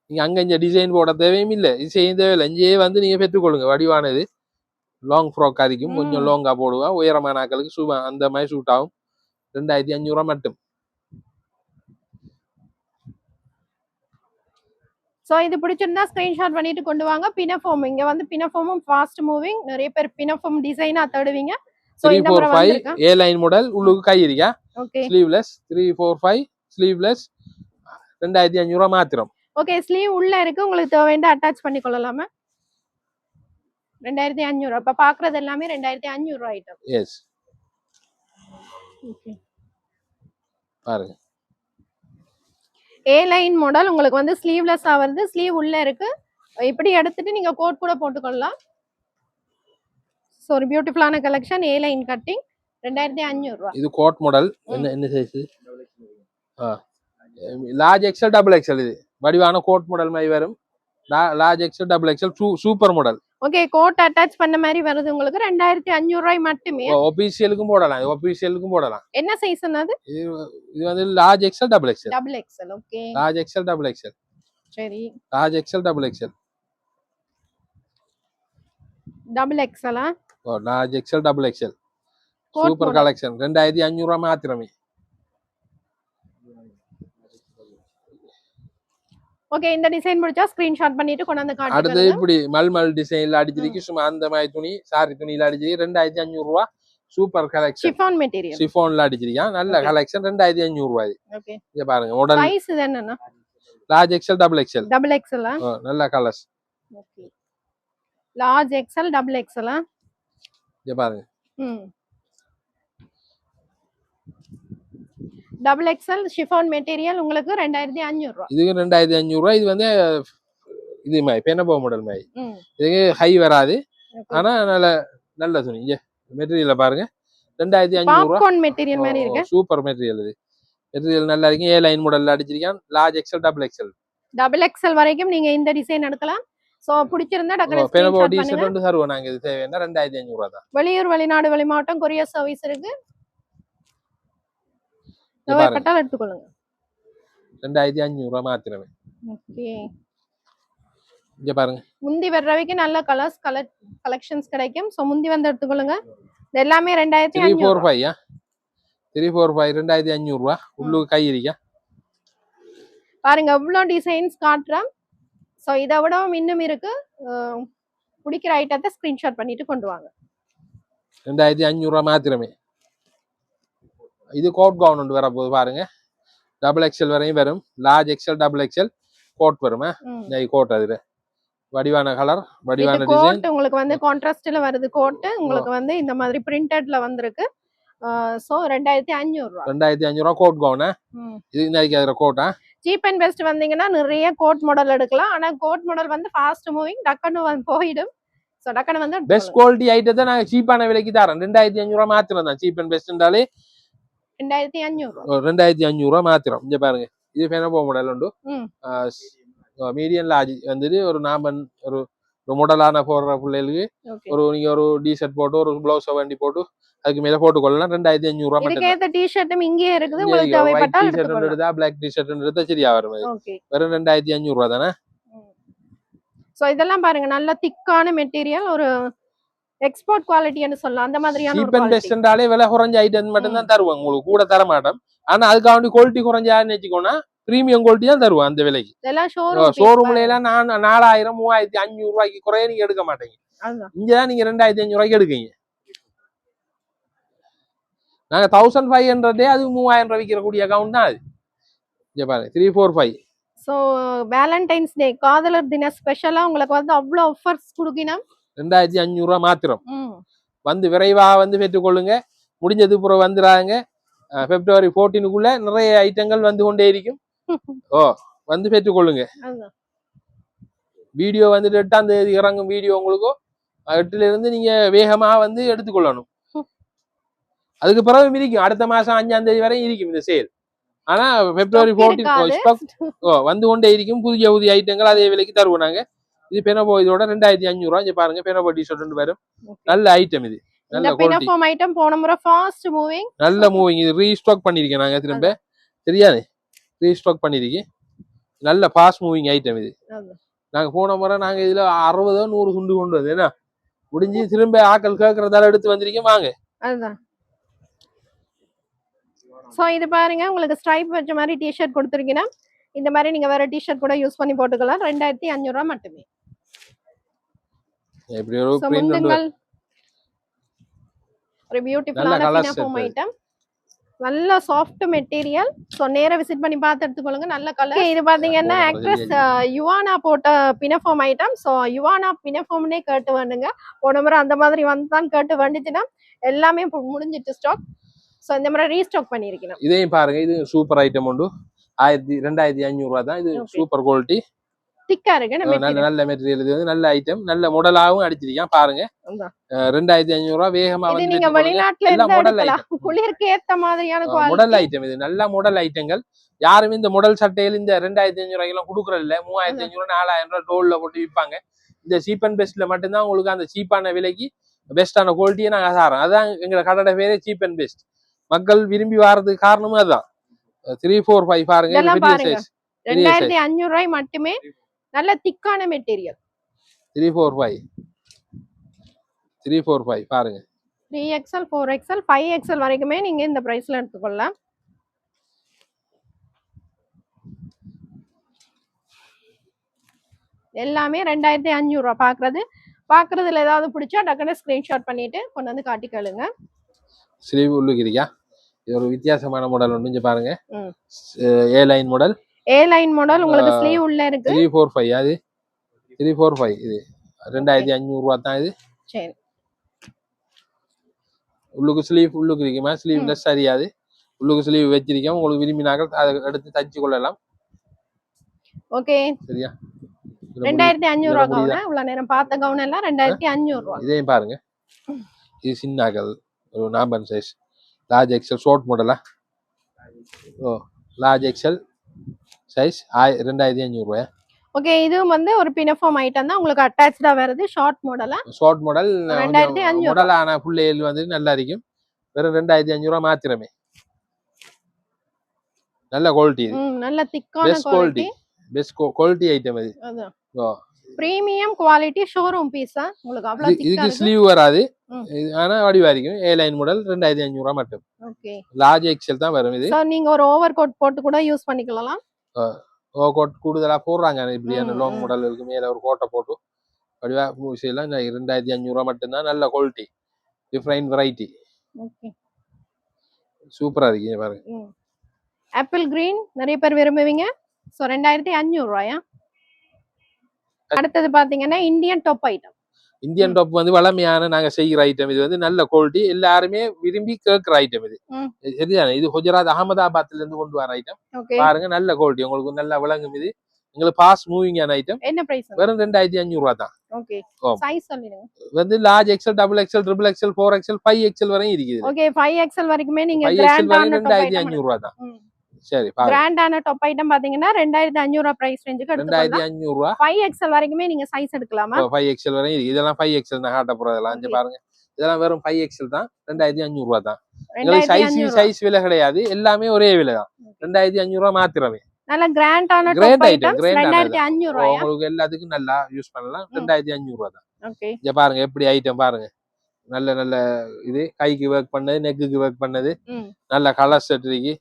நீங்க அங்க இங்க டிசைன் போட தேவையும் இல்லை. டிசைன் தேவையில்லை. இங்கேயே வந்து நீங்க பெற்றுக்கொள்ளுங்க. வடிவானது லாங் ஃப்ராக் அதிகம் கொஞ்சம் லாங்கா போடுவா. உயரமான ஆக்களுக்கு சும்மா அந்த மாதிரி சூட் ஆகும். 2500 மட்டும். சோ இது பிடிச்சிருந்தா ஸ்கிரீன்ஷாட் பண்ணிட்டு கொண்டு வாங்க. பினஃபார்ம் இங்க வந்து பினஃபார்மும் ஃபாஸ்ட் மூவிங். நிறைய பேர் பினஃபார்ம் டிசைனா தேடுவீங்க. சோ 3 4 5 A லைன் மாடல் உங்களுக்கு கை இருக்கா. ஓகே ஸ்லீவ்லெஸ் 3 4 5 ஸ்லீவ்லெஸ் 2500 மாத்திரம். ஓகே ஸ்லீவ் உள்ள இருக்கு. உங்களுக்கு தேவையான அட்டாச் பண்ணி கொள்ளலாமா. 2500. அப்ப பாக்குறது எல்லாமே 2500 ஐட்டம். எஸ் ஓகே பாருங்க ஏ லைன் மாடல் உங்களுக்கு வந்து ஸ்லீவ்லெஸ்ஸா வருது. ஸ்லீவ் உள்ள இருக்கு. இப்படி எடுத்துட்டு நீங்க கோட் கூட போட்டுக்கொள்ளலாம். சோ ஒரு பியூட்டிஃபுல்லான கலெக்ஷன். ஏ லைன் கட்டிங் 2500. இது கோட் மாடல். என்ன size? Large XL double XL. இது வடிவான கோட் மாடல் மாதிரி வரும். Large XL double XL super model. Okay coat attach பண்ண மாதிரி வருது உங்களுக்கு. 2500 மட்டுமே. ஆபீஷியலுக்கும் போடலாம். ஆபீஷியலுக்கும் போடலாம். என்ன சைஸ் அது? இது வந்து large XL double XL. Double XL. Okay large XL double XL. சரி large XL double XL. Double XL. Large XL double XL. Super collection. 2500 மாத்திரமே. ஓகே இந்த டிசைன் பிடிச்சா ஸ்கிரீன்ஷாட் பண்ணிட்டு கொண்டு வந்து காட்டுங்க. அடுத்து இப்படி மல்மல் டிசைன்ல அடிச்சிருக்கு. சும்மா அந்த மாதிரி துணி சாரி துணியில அடிச்சிருக்கு. 2500 சூப்பர் கலெக்ஷன். Chiffon material. ஷிஃபான்ல அடிச்சிருக்கா. நல்ல கலெக்ஷன். 2500 இது. ஓகே இங்க பாருங்க மாடல். சைஸ் இது என்னன்னா? Large XL double XL. Double XL. நல்ல colours. Okay large XL double XL. இங்க பாருங்க டபுள் எக்ஸ்எல் ஷிஃபான் மெட்டீரியல் உங்களுக்கு 2500. இதுக்கு 2500. இது வந்து இது மாதிரி பெனபோ மாடல் மாதிரி. இதுக்கு ஹை வராது. ஆனா நல்ல நல்ல துணி. இங்க மெட்டீரியல் பாருங்க 2500. பாப்கார்ன் மெட்டீரியல் மாதிரி இருக்கு. Super material. இது மெட்டீரியல் நல்லா இருக்கு. ஏ லைன் மாடல்ல அடிச்சிருக்கான். Large XL double XL. Double XL வரைக்கும் நீங்க இந்த டிசைன் எடுக்கலாம். சோ பிடிச்சிருந்தா டக்குனு பெனபோ டிஷர்ட் வந்து தருவோம் நாங்க. இது தேவைன்னா 2500 தான். வெளியூர் வெளிநாடு வெளிமாவட்டம் கொரியர் சர்வீஸ் இருக்கு. தேவைப்பட்டால் எடுத்துக்கொள்ளுங்க. 2500 மாத்திரமே. ஓகே இங்க பாருங்க முந்தி வர்றவைக்கு நல்ல கலெக்ஷன்ஸ் கிடைக்கும். சோ முந்தி வந்து எடுத்துக்கொள்ளுங்க. இது எல்லாமே 2500. 345 345 2500 உள்ளுக்கு கை இருக்கா. பாருங்க எவ்வளவு டிசைன்ஸ் காட்டுறேன். சோ இதை விடவும் இன்னும் இருக்கு. பிடிக்கிற ஐட்டத்தை ஸ்கிரீன்ஷாட் பண்ணிட்டு கொண்டு வாங்க. 2500 மாத்திரமே. இது கோட் கவுன் ஒன்று வர போது பாருங்க. டபுள் எக்ஸ்எல் வரையும் வரும். Large XL double XL coat வரும். கோட் அதுல வடிவான கலர் வடிவான டிசைன். உங்களுக்கு வந்து கான்ட்ராஸ்ட்ல வருது கோட். உங்களுக்கு வந்து இந்த மாதிரி பிரிண்டட்ல வந்திருக்கு. சோ 2500 ரூபாய் 2500 ரூபா கோட் கவுனா இது இன்னைக்கு அதுல கோட்டா சீப் அண்ட் பெஸ்ட் வந்தீங்கன்னா நிறைய கோட் மாடல் எடுக்கலாம் ஆனா கோட் மாடல் வந்து ஃபாஸ்ட் மூவிங் டக்குன்னு போயிடும் சோ டக்குன்னு வந்து பெஸ்ட் குவாலிட்டி ஐட்டத்தை நாங்க சீப்பான விலைக்கு தரோம் 2500 ரூபா மாத்திரம் தான் சீப் அண்ட் பெஸ்ட்ன்றாலே 2500 ரூபா மாத்திரம் இங்க பாருங்க இது ஃபெனபோ மாடல் உண்டு மீடியம் லார்ஜ் வந்துட்டு ஒரு நாமன் ஒரு மாடலான போடுற பிள்ளைகளுக்கு ஒரு நீங்க ஒரு டி-ஷர்ட் போட்டு ஒரு ப்ளவுஸ் வண்டி போட்டு அதுக்கு மேல போட்டு கொள்ளலாம் 2500 ரூபா மட்டும் இதுக்கு டி-ஷர்ட்டும் இங்கே இருக்குது உங்களுக்கு தேவைப்பட்டால் டி-ஷர்ட் எடுத்தா black டி-ஷர்ட் எடுத்தா சரியா வரும் வெறும் 2500 ரூபா தானே சோ இதெல்லாம் பாருங்க நல்ல திக்கான மெட்டீரியல் ஒரு எக்ஸ்போர்ட் குவாலிட்டின்னு சொல்லலாம் அந்த மாதிரியான சீப் அண்ட் பெஸ்ட்ன்றாலே விலை குறைஞ்ச ஐட்டம் மட்டும் தான் தருவாங்க உங்களுக்கு கூட தர மாட்டோம் ஆனா அதுக்காண்டி குவாலிட்டி குறைஞ்சான்னு வச்சுக்கோனா பிரீமியம் குவாலிட்டி தான் தருவோம் அந்த விலைக்கு ஷோரூம்ல எல்லாம் 4000 3500 ரூபாய்க்கு குறைய நீங்க எடுக்க மாட்டீங்க இங்கதான் நீங்க 2500 ரூபாய்க்கு எடுக்கீங்க நாங்க 1500 அது 3000 ரூபாய் விற்கக்கூடிய அக்கௌண்ட் தான் அது இங்க பாருங்க 345 சோ வேலண்டைன்ஸ் டே காதலர் தின ஸ்பெஷலா உங்களுக்கு வந்து அவ்வளவு ஆஃபர்ஸ் கொடுக்கணும் 2500 ரூபாய் மாத்திரம் வந்து விரைவா வந்து பெற்றுக்கொள்ளுங்க முடிஞ்சது பிறகு வந்துறாங்க பிப்ரவரி 14க்குள்ள நிறைய ஐட்டங்கள் வந்து கொண்டே இருக்கும் வந்து பெற்றுக்கொள்ளுங்க வீடியோ வந்துட்டு 8ஆம் தேதி இறங்கும் வீடியோ உங்களுக்கு 8ல இருந்து நீங்க வேகமா வந்து எடுத்துக்கொள்ளணும் அதுக்கு பிறகு இருக்கும் அடுத்த மாசம் 5ஆம் தேதி வரை இருக்கும் இந்த சேல் ஆனா பிப்ரவரி 14 வந்து கொண்டே இருக்கும் புதிய புதிய ஐட்டங்கள் அதே விலைக்கு தருவோம் நாங்க இது பெனபோ இதோட 2500 ரூபாய் இங்க பாருங்க பெனபோ டி-ஷர்ட் வரும் நல்ல ஐட்டம் இது நல்ல குவாலிட்டி ஐட்டம் போன முறை ஃபாஸ்ட் மூவிங் நல்ல மூவிங் இது ரீஸ்டாக் பண்ணிருக்கேன் நாங்க திரும்ப தெரியாது ரீஸ்டாக் பண்ணிருக்கேன் நல்ல ஃபாஸ்ட் மூவிங் ஐட்டம் இது நாங்க போன முறை நாங்க இதுல 60 100 சுண்டு கொண்டு வந்து என்ன முடிஞ்சு திரும்ப ஆக்கள் கேட்கறதால எடுத்து வந்திருக்கேன் வாங்க அதுதான் சோ இது பாருங்க உங்களுக்கு ஸ்ட்ரைப் வச்ச மாதிரி டி-ஷர்ட் கொடுத்துருக்கீங்கன்னா இந்த மாதிரி நீங்க வேற டி-ஷர்ட் கூட யூஸ் பண்ணி போட்டுக்கலாம் 2500 ரூபாய் மட்டுமே இப்படி ஒரு பிரிண்ட் ஒரு பியூட்டிஃபுல்லான பினஃபோம் ஐட்டம் நல்ல சாஃப்ட் மெட்டீரியல் சோ நேரா விசிட் பண்ணி பார்த்து எடுத்துக்கொள்ளுங்க நல்ல கலர் இது பாத்தீங்கன்னா ஆக்ட்ரஸ் யுவானா போட்ட பினஃபோம் ஐட்டம் சோ யுவானா பினஃபோம்னே கேட்டு வேண்டுங்க போன முறை அந்த மாதிரி வந்துதான் கேட்டு வந்துச்சுன்னா எல்லாமே முடிஞ்சிட்டு ஸ்டாக் சோ இந்த மாதிரி ரீஸ்டாக் பண்ணிருக்கேன் இதையும் பாருங்க இது சூப்பர் ஐட்டம் உண்டு 2500 ரூபாய் தான் இது சூப்பர் குவாலிட்டி திக்கா இருக்கு நல்ல மெட்டீரியல் இது நல்ல ஐட்டம் நல்ல மாடலாவும் அடிச்சிருக்கேன் பாருங்க 2500 ரூபாய் வேகமா வந்து நீங்க வெளிநாட்டுல இருந்து எடுக்கலாம் குளிருக்கு ஏத்த மாதிரியான குவாலிட்டி மாடல் ஐட்டம் இது நல்ல மாடல் ஐட்டங்கள் யாரும் இந்த மாடல் சட்டையில இந்த 2500 ரூபாய்க்கு எல்லாம் கொடுக்கறது இல்ல 3500 4000 ரூபாய் டோல்ல போட்டு விற்பாங்க இந்த சீப் அண்ட் பெஸ்ட்ல மட்டும்தான் உங்களுக்கு அந்த சீப்பான விலைக்கு பெஸ்டான குவாலிட்டியை நாங்க தரோம் அதான் எங்க கடையோட பேரே சீப் அண்ட் பெஸ்ட் மக்கள் விரும்பி வர்றதுக்கு காரணமும் அதுதான் 345 பாருங்க 2500 ரூபாய் மட்டுமே நல்ல திக்கான மெட்டீரியல் 345 பாருங்க 3XL 4XL 5XL வரைக்குமே நீங்க இந்த பிரைஸ்ல எடுத்துக்கொள்ளலாம் எல்லாமே 2500 ரூபாய் பாக்குறதுல ஏதாவது பிடிச்சா டக்குனு ஸ்கிரீன்ஷாட் பண்ணிட்டு கொண்டு வந்து காட்டிக்கலுங்க ஸ்லீவ் உள்ளுக்கிறியா இது ஒரு வித்தியாசமான மாடல் ஒன்று இங்க பாருங்க ஏ லைன் மாடல் உங்களுக்கு ஸ்லீவ் உள்ள இருக்கு 345 அது 345 இது 2500 ரூபாய் தான் இது சரி உள்ளுக்கு ஸ்லீவ் உள்ளுக்கு இருக்குமா ஸ்லீவ்லெஸ் சரியாது உள்ளுக்கு ஸ்லீவ் வச்சிருக்கோம் உங்களுக்கு விரும்பினாக்க அதை எடுத்து தச்சு கொள்ளலாம் ஓகே சரியா 2500 ரூபாய் கவுன் இவ்வளவு நேரம் பார்த்த கவுன் எல்லாம் 2500 ரூபாய் இதையும் பாருங்க இது சின்னாக்கள் ஒரு number size large XL short மாடலா லார்ஜ் எக்ஸல் சைஸ் 2500 ரூபாய் ஓகே இது வந்து ஒரு பினஃபார்ம் ஐட்டம் தான் உங்களுக்கு அட்டாச்டா வருது ஷார்ட் மாடல் மாடலான புள்ளைகள் வந்து நல்லா இருக்கும் வெறும் 2500 ரூபாய் மாத்திரமே நல்ல குவாலிட்டி இது நல்ல திக்கான குவாலிட்டி பெஸ்ட் குவாலிட்டி ஐட்டம் இது பிரீமியம் குவாலிட்டி ஷோரூம் பீஸா உங்களுக்கு அவ்வளவு திக்கா இதுக்கு ஸ்லீவ் வராது ஆனா வடிவா இருக்கும் ஏ லைன் மாடல் 2500 ரூபாய் மட்டும் ஓகே லார்ஜ் எக்ஸல் தான் வரும் இது சோ நீங்க ஒரு ஓவர் கோட் போட்டு கூட யூஸ் பண்ணிக்கலாம் ஓவர் கோட் கூடுதலா போடுறாங்க இப்படியான லாங் மாடலுக்கு மேல ஒரு கோட்டை போட்டு வடிவா செய்யலாம் 2500 ரூபாய் மட்டும் தான் நல்ல குவாலிட்டி டிஃபரெண்ட் வெரைட்டி ஓகே சூப்பரா இருக்கு பாருங்க ஆப்பிள் கிரீன் நிறைய பேர் விரும்புவீங்க சோ 2500 ரூபாயா அடுத்தது பாத்தீங்கன்னா Indian top item Indian top வந்து வளமையான நாங்க செய்கிற ஐட்டம். இது வந்து நல்ல குவாலிட்டி, எல்லாருமே விரும்பி கேட்கிற ஐட்டம். இது சரிதானே? இது குஜராத் அகமதாபாத்ல இருந்து கொண்டு வர ஐட்டம். பாருங்க, நல்ல குவாலிட்டி, உங்களுக்கு நல்லா விளங்கும். இது எங்களுக்கு பாஸ் மூவிங்கான ஐட்டம். என்ன பிரைஸ்? வெறும் 2500 ரூபாய் தான். ஓகே, சைஸ் சொல்லுங்க. வந்து large XL, double XL, triple XL, 4XL, 5XL வரையும் இருக்குது. ஓகே, 5XL வரைக்குமே நீங்க 5XL வரையும் 2500 ரூபாய் தான். சரி, கிராண்டான டாப் ஐட்டம் பாத்தீங்கன்னா 2500 ரூபாய் பிரைஸ் ரேஞ்சுக்கு எடுத்துக்கலாம். 2500 ரூபாய். 5XL வரைக்குமே நீங்க சைஸ் எடுக்கலாமா? 5XL வரையும் இருக்கு. இதெல்லாம் 5XL நான் காட்ட போறதெல்லாம் இங்க பாருங்க. இதெல்லாம் வெறும் 5XL தான், 2500 ரூபாய் தான். சைஸ் விலை கிடையாது, எல்லாமே ஒரே விலை தான். 2500 ரூபாய் மாத்திரமே. நல்ல கிராண்டான டாப் ஐட்டம் 2500 ரூபாய். உங்களுக்கு எல்லாத்துக்கும் நல்லா யூஸ் பண்ணலாம். 2500 ரூபாய் தான். ஓகே, இங்க பாருங்க எப்படி ஐட்டம் பாருங்க. நல்ல நல்ல இது கைக்கு வர்க் பண்ணது, நெக்குக்கு வர்க் பண்ணது, நல்ல கலர் செட் இருக்கு.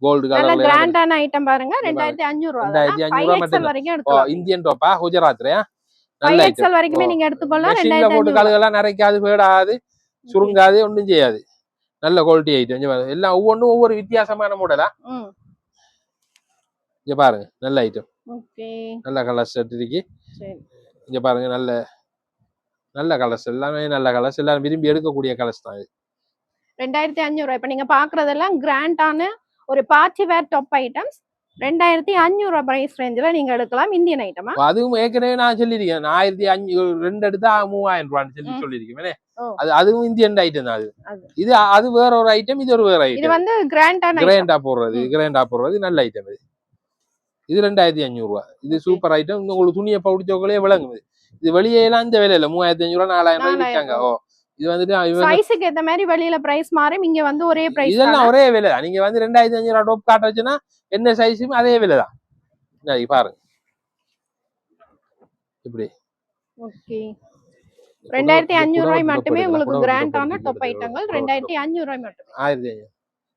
கோல்ட் கலர்ல நல்ல கிராண்டான ஐட்டம் பாருங்க. 2500 ரூபாய். 2500 மட்டும் வரைக்கும் எடுக்கலாம். இந்தியன் டாப்பா குஜராத்லயா? நல்ல ஐட்டம். 5XL வரைக்குமே நீங்க எடுத்துக்கலாம். 2500 போட்டு கலகெல்லாம் நரைக்காது, பேடாது, சுருங்காது, ஒண்ணும் செய்யாது. நல்ல குவாலிட்டி ஐட்டம். எல்லாம் ஒவ்வொன்றும் ஒவ்வொரு வித்தியாசமான மாடலா. இங்க பாருங்க, நல்ல ஐட்டம். ஓகே, நல்ல கலர் செட் இருக்கு. சரி, இங்க பாருங்க, நல்ல நல்ல கலர்ஸ், எல்லாமே நல்ல கலர்ஸ், எல்லாரும் விரும்பி எடுக்கக்கூடிய கலர்ஸ் தான் இது. 2500 ரூபாய். இப்ப நீங்க பாக்குறதெல்லாம் கிராண்டான ஒரு பார்ட்டி வேர் டாப் ஐட்டம்ஸ். 2500 ரூபாய் பிரைஸ் ரேஞ்சில நீங்க எடுக்கலாம். இந்தியன் ஐட்டமா? அதுவும் ஏற்கனவே நான் சொல்லியிருக்கேன். 1500 2 எடுத்தா 3000 ரூபான்னு சொல்லியிருக்கேன். அதுவும் இந்தியன் ஐட்டம் தான். இது அது வேற ஒரு ஐட்டம், இது ஒரு வேற ஐட்டம். இது வந்து கிராண்டா போடுறது நல்ல ஐட்டம். இது 2500 ரூபாய். இது சூப்பர் ஐட்டம். உங்களுக்கு துணியை பவுடிச்சோக்களே விளங்குது. இது வெளியே எல்லாம் இந்த விலையில 3500 ரூபாய் 4000 ரூபாய் விற்காங்க. இது வந்துட்டு சைஸுக்கு ஏத்த மாதிரி வெளியில பிரைஸ் மாறும். இங்க வந்து ஒரே பிரைஸ், இதெல்லாம் ஒரே விலை தான். நீங்க வந்து 2500 ரூபாய் டாப் காட்ட வச்சுன்னா என்ன சைஸும் அதே விலை தான். பாருங்க இப்படி. ஓகே, 2500 ரூபாய் மட்டுமே உங்களுக்கு கிராண்டான டாப் ஐட்டங்கள். 2500 ரூபாய் மட்டுமே.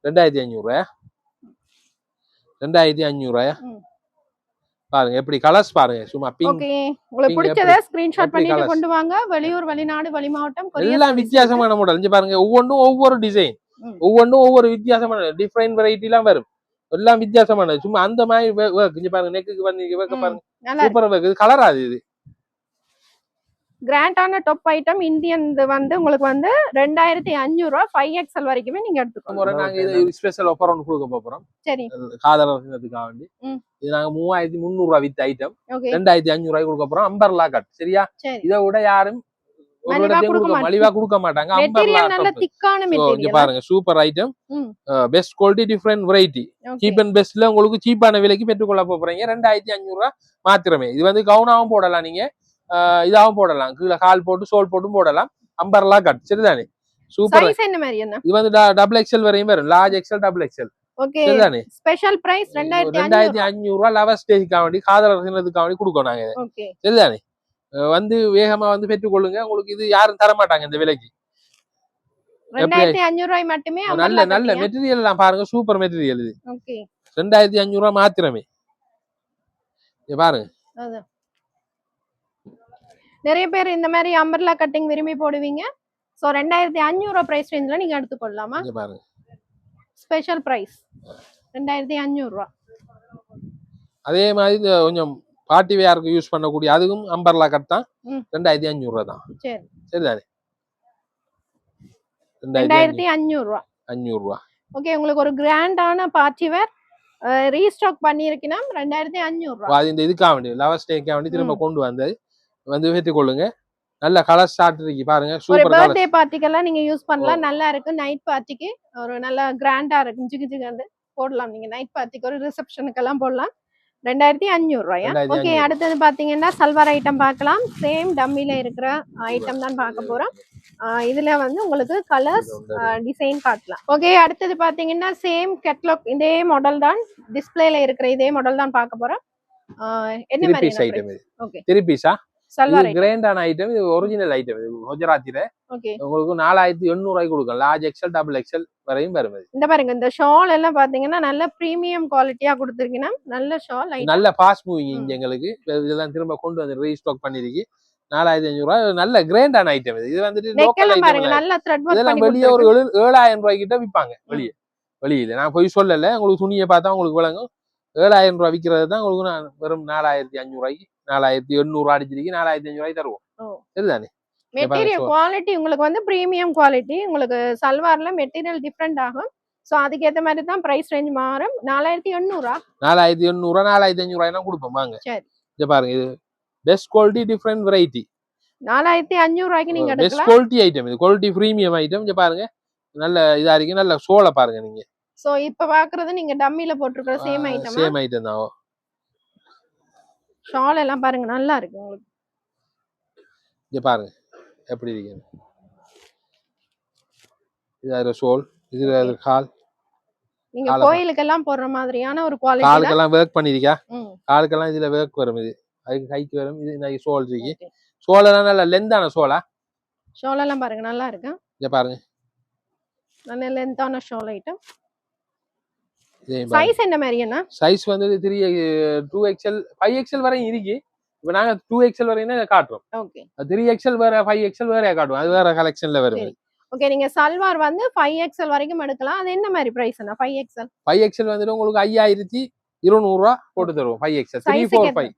2500 ரூபாயா? 2500 ரூபாயா? பாருங்க எப்படி கலர்ஸ் பாருங்க. சும்மா பிங்க். ஓகே, உங்களுக்கு பிடிச்சத ஸ்கிரீன்ஷாட் பண்ணிட்டு கொண்டு வாங்க. வெளியூர், வெளிநாடு, வெளிமாவட்டம், எல்லாம் வித்தியாசமான மாடல். இங்க பாருங்க, ஒவ்வொன்றும் ஒவ்வொரு டிசைன், ஒவ்வொன்றும் ஒவ்வொரு வித்தியாசமான டிஃபரெண்ட் வெரைட்டி எல்லாம் வரும். எல்லாம் வித்தியாசமானது. சும்மா அந்த மாதிரி இங்க பாருங்க, நெக்குக்கு வந்து பாருங்க, சூப்பர் ஒர்க். இது கலர் ஆகுது. இது கிராண்டான டாப் ஐட்டம் இந்தியன் வந்து உங்களுக்கு வந்து 2500 ரூபாய். 5XL வரைக்குமே நீங்க எடுத்துக்கோங்க. நாங்க இது ஸ்பெஷல் ஆஃபர் ஒன்னு கொடுக்க போறோம். சரி, காதலர்களுக்காக வேண்டி இது நாங்க 3300 ரூபாய் வித் ஐட்டம் 2500 ரூபாய் கொடுக்க போறோம். Umbrella cut. சரியா? இதை விட யாரும் ஒரு இடத்தையும் மலிவா கொடுக்க மாட்டாங்க. அம்பர்லா நல்ல திக்கான மெட்டீரியல். பாருங்க, super item, best quality, different variety, cheap and பெஸ்ட்ல உங்களுக்கு சீப்பான விலைக்கு பெற்றுக்கொள்ள போறீங்க. 2500 ரூபாய் மாத்திரமே. இது வந்து கவுனாவும் போடலாம், நீங்க இதாவும் போடலாம், கீழே கால் போட்டு சோல் போட்டும் போடலாம். Umbrella cut. சரிதானே? சூப்பர். இது வந்து டபுள் எக்ஸ்எல் வரையும் வரும். Large XL, double XL. Okay, சரிதானே? ஸ்பெஷல் பிரைஸ் 2500 ரூபாய். லவர் ஸ்டேஜ்க்காக வேண்டி, காதலர்களுக்காக வேண்டி கொடுக்கணும் நாங்க. ஓகே, சரிதானே? வந்து வேகமா வந்து பெற்றுக்கொள்ளுங்க. உங்களுக்கு இது யாரும் தர மாட்டாங்க இந்த விலைக்கு. 2500 ரூபாய் மட்டுமே. நல்ல நல்ல மெட்டீரியல் எல்லாம் பாருங்க, சூப்பர் மெட்டீரியல் இது. ஓகே, 2500 ரூபாய் மாத்திரமே. பாருங்க, நிறைய பேர் இந்த மாதிரி அம்பர்லா கட்டிங் விரும்பி போடுவீங்க. சோ 2500 ரூபாய் பிரைஸ் ரேஞ்சில நீங்க எடுத்துக்கொள்ளலாமா? பாருங்க, ஸ்பெஷல் பிரைஸ் 2500 ரூபாய். அதே மாதிரி கொஞ்சம் பார்ட்டி வேருக்கு யூஸ் பண்ணக்கூடிய அதுவும் அம்பர்லா கட் தான். 2500 ரூபாய் தான். சரி, சரிதானே? 2500 ரூபாய். 500 ரூபாய். ஓகே, உங்களுக்கு ஒரு கிராண்டான பார்ட்டி வேர் ரீஸ்டாக் பண்ணிருக்கீனா 2500 ரூபாய். அது இந்த இதுக்காக வேண்டி, லவர் ஸ்டேக்காக வேண்டி திரும்ப கொண்டு வந்து வெற்றிக்கொள்ளுங்க. நல்ல கலர் ஸ்டார்ட் இருக்கு பாருங்க. Super colour. பர்த்டே பார்ட்டிக்கெல்லாம் நீங்க யூஸ் பண்ணலாம். நல்லா இருக்கு. நைட் பார்ட்டிக்கு ஒரு நல்ல கிராண்டா இருக்கு. ஜிகு வந்து போடலாம். நீங்க நைட் பார்ட்டிக்கு ஒரு ரிசப்ஷனுக்கு எல்லாம் போடலாம். 2500 ரூபாயா? ஓகே, அடுத்தது பாத்தீங்கன்னா சல்வார் ஐட்டம் பார்க்கலாம். சேம் டம்மில இருக்கிற ஐட்டம் தான் பார்க்க போறோம். இதுல வந்து உங்களுக்கு கலர்ஸ் டிசைன் காட்டலாம். ஓகே, அடுத்தது பாத்தீங்கன்னா சேம் கேட்டலாக் இதே மாடல் தான், டிஸ்பிளேல இருக்கிற இதே மாடல் தான் பார்க்க போறோம். என்ன மாதிரி ஐட்டம் இது? ஓகே, 3 பீஸா சல்வார் கிராண்டான ஐட்டம். இது ஒரிஜினல் ஐட்டம். இது குஜராத்தில. ஓகே, உங்களுக்கு 4800 ரூபாய்க்கு கொடுக்கலாம். லார்ஜ் எக்ஸ்எல், டபுள் எக்ஸ்எல் வரையும் வரும். இந்த பாருங்க, இந்த ஷால் எல்லாம் பாத்தீங்கன்னா நல்ல பிரீமியம் குவாலிட்டியா கொடுத்திருக்கீங்க. நல்ல ஷால், நல்ல ஃபாஸ்ட் மூவிங். இங்க எங்களுக்கு இதெல்லாம் திரும்ப கொண்டு வந்து ரீஸ்டாக் பண்ணிருக்கு. 4500 ரூபாய். நல்ல கிராண்டான ஐட்டம். இது வந்துட்டு லோக்கல் ஐட்டம். நல்ல த்ரெட் வர்க். இதெல்லாம் வெளியே ஒரு 7000 ரூபாய் கிட்ட விற்பாங்க. வெளியில நான் போய் சொல்லல. உங்களுக்கு துணியை பார்த்தா உங்களுக்கு விளங்கும். 7000 ரூபாய் விற்கிறது தான் உங்களுக்கு நான் வெறும் 4500 ரூபாய்க்கு 4800 அடிச்சிருக்கு. 4500 ரூபாய் தருவோம். சரிதானே? மெட்டீரியல் குவாலிட்டி உங்களுக்கு வந்து பிரீமியம் குவாலிட்டி. உங்களுக்கு சல்வார்ல மெட்டீரியல் டிஃபரெண்ட் ஆகும். சோ அதுக்கேத்த மாதிரி தான் பிரைஸ் ரேஞ்ச் மாறும். 4800 4800 4500 கொடுப்போம் வாங்க. சரி இங்க பாருங்க இது பெஸ்ட் குவாலிட்டி டிஃபரெண்ட் வெரைட்டி 4500 நீங்க எடுக்கலாம். பெஸ்ட் குவாலிட்டி ஐட்டம் இது குவாலிட்டி பிரீமியம் ஐட்டம். இங்க பாருங்க நல்ல இதா இருக்கு. நல்ல சோலை பாருங்க நீங்க. சோ இப்ப பாக்குறது நீங்க டம்மில போட்டுருக்கிற சேம் ஐட்டம். சேம் ஐட்டம் தான். ஷால் எல்லாம் பாருங்க நல்லா இருக்கு உங்களுக்கு. இங்க பாருங்க எப்படி இருக்கு. இது ஷோல் இது கால். நீங்க கோயிலுக்கெல்லாம் போடுற மாதிரியான ஒரு குவாலிட்டி. காலுக்கெல்லாம் வர்க் பண்ணிருக்கா. காலுக்கெல்லாம் இதுல வர்க் வரும். இது அதுக்கு கைக்கு வரும். இது நான் ஷோல் இருக்கு. ஷோல் எல்லாம் நல்ல லெந்தான ஷோலா. ஷோல் எல்லாம் பாருங்க நல்லா இருக்கு. இங்க பாருங்க நல்ல லெந்தான ஷோல் ஐட்டம். சைஸ் என்ன மாதிரினா? சைஸ் வந்து 2XL 5XL வரை இருக்கு. இப்ப நாங்க 2XL வரையினா காட்டுறோம். ஓகே. 3XL வேற 5XL வேற காட்டுவோம். அது வேற கலெக்ஷன்ல வரும். ஓகே நீங்க சல்வார் வந்து 5XL வரைக்கும் எடுக்கலாம். அது என்ன மாதிரி பிரைஸ்னா 5XL? 5XL வந்து உங்களுக்கு 5200 ரூபாய் போட்டு தருவோம். 5XL 345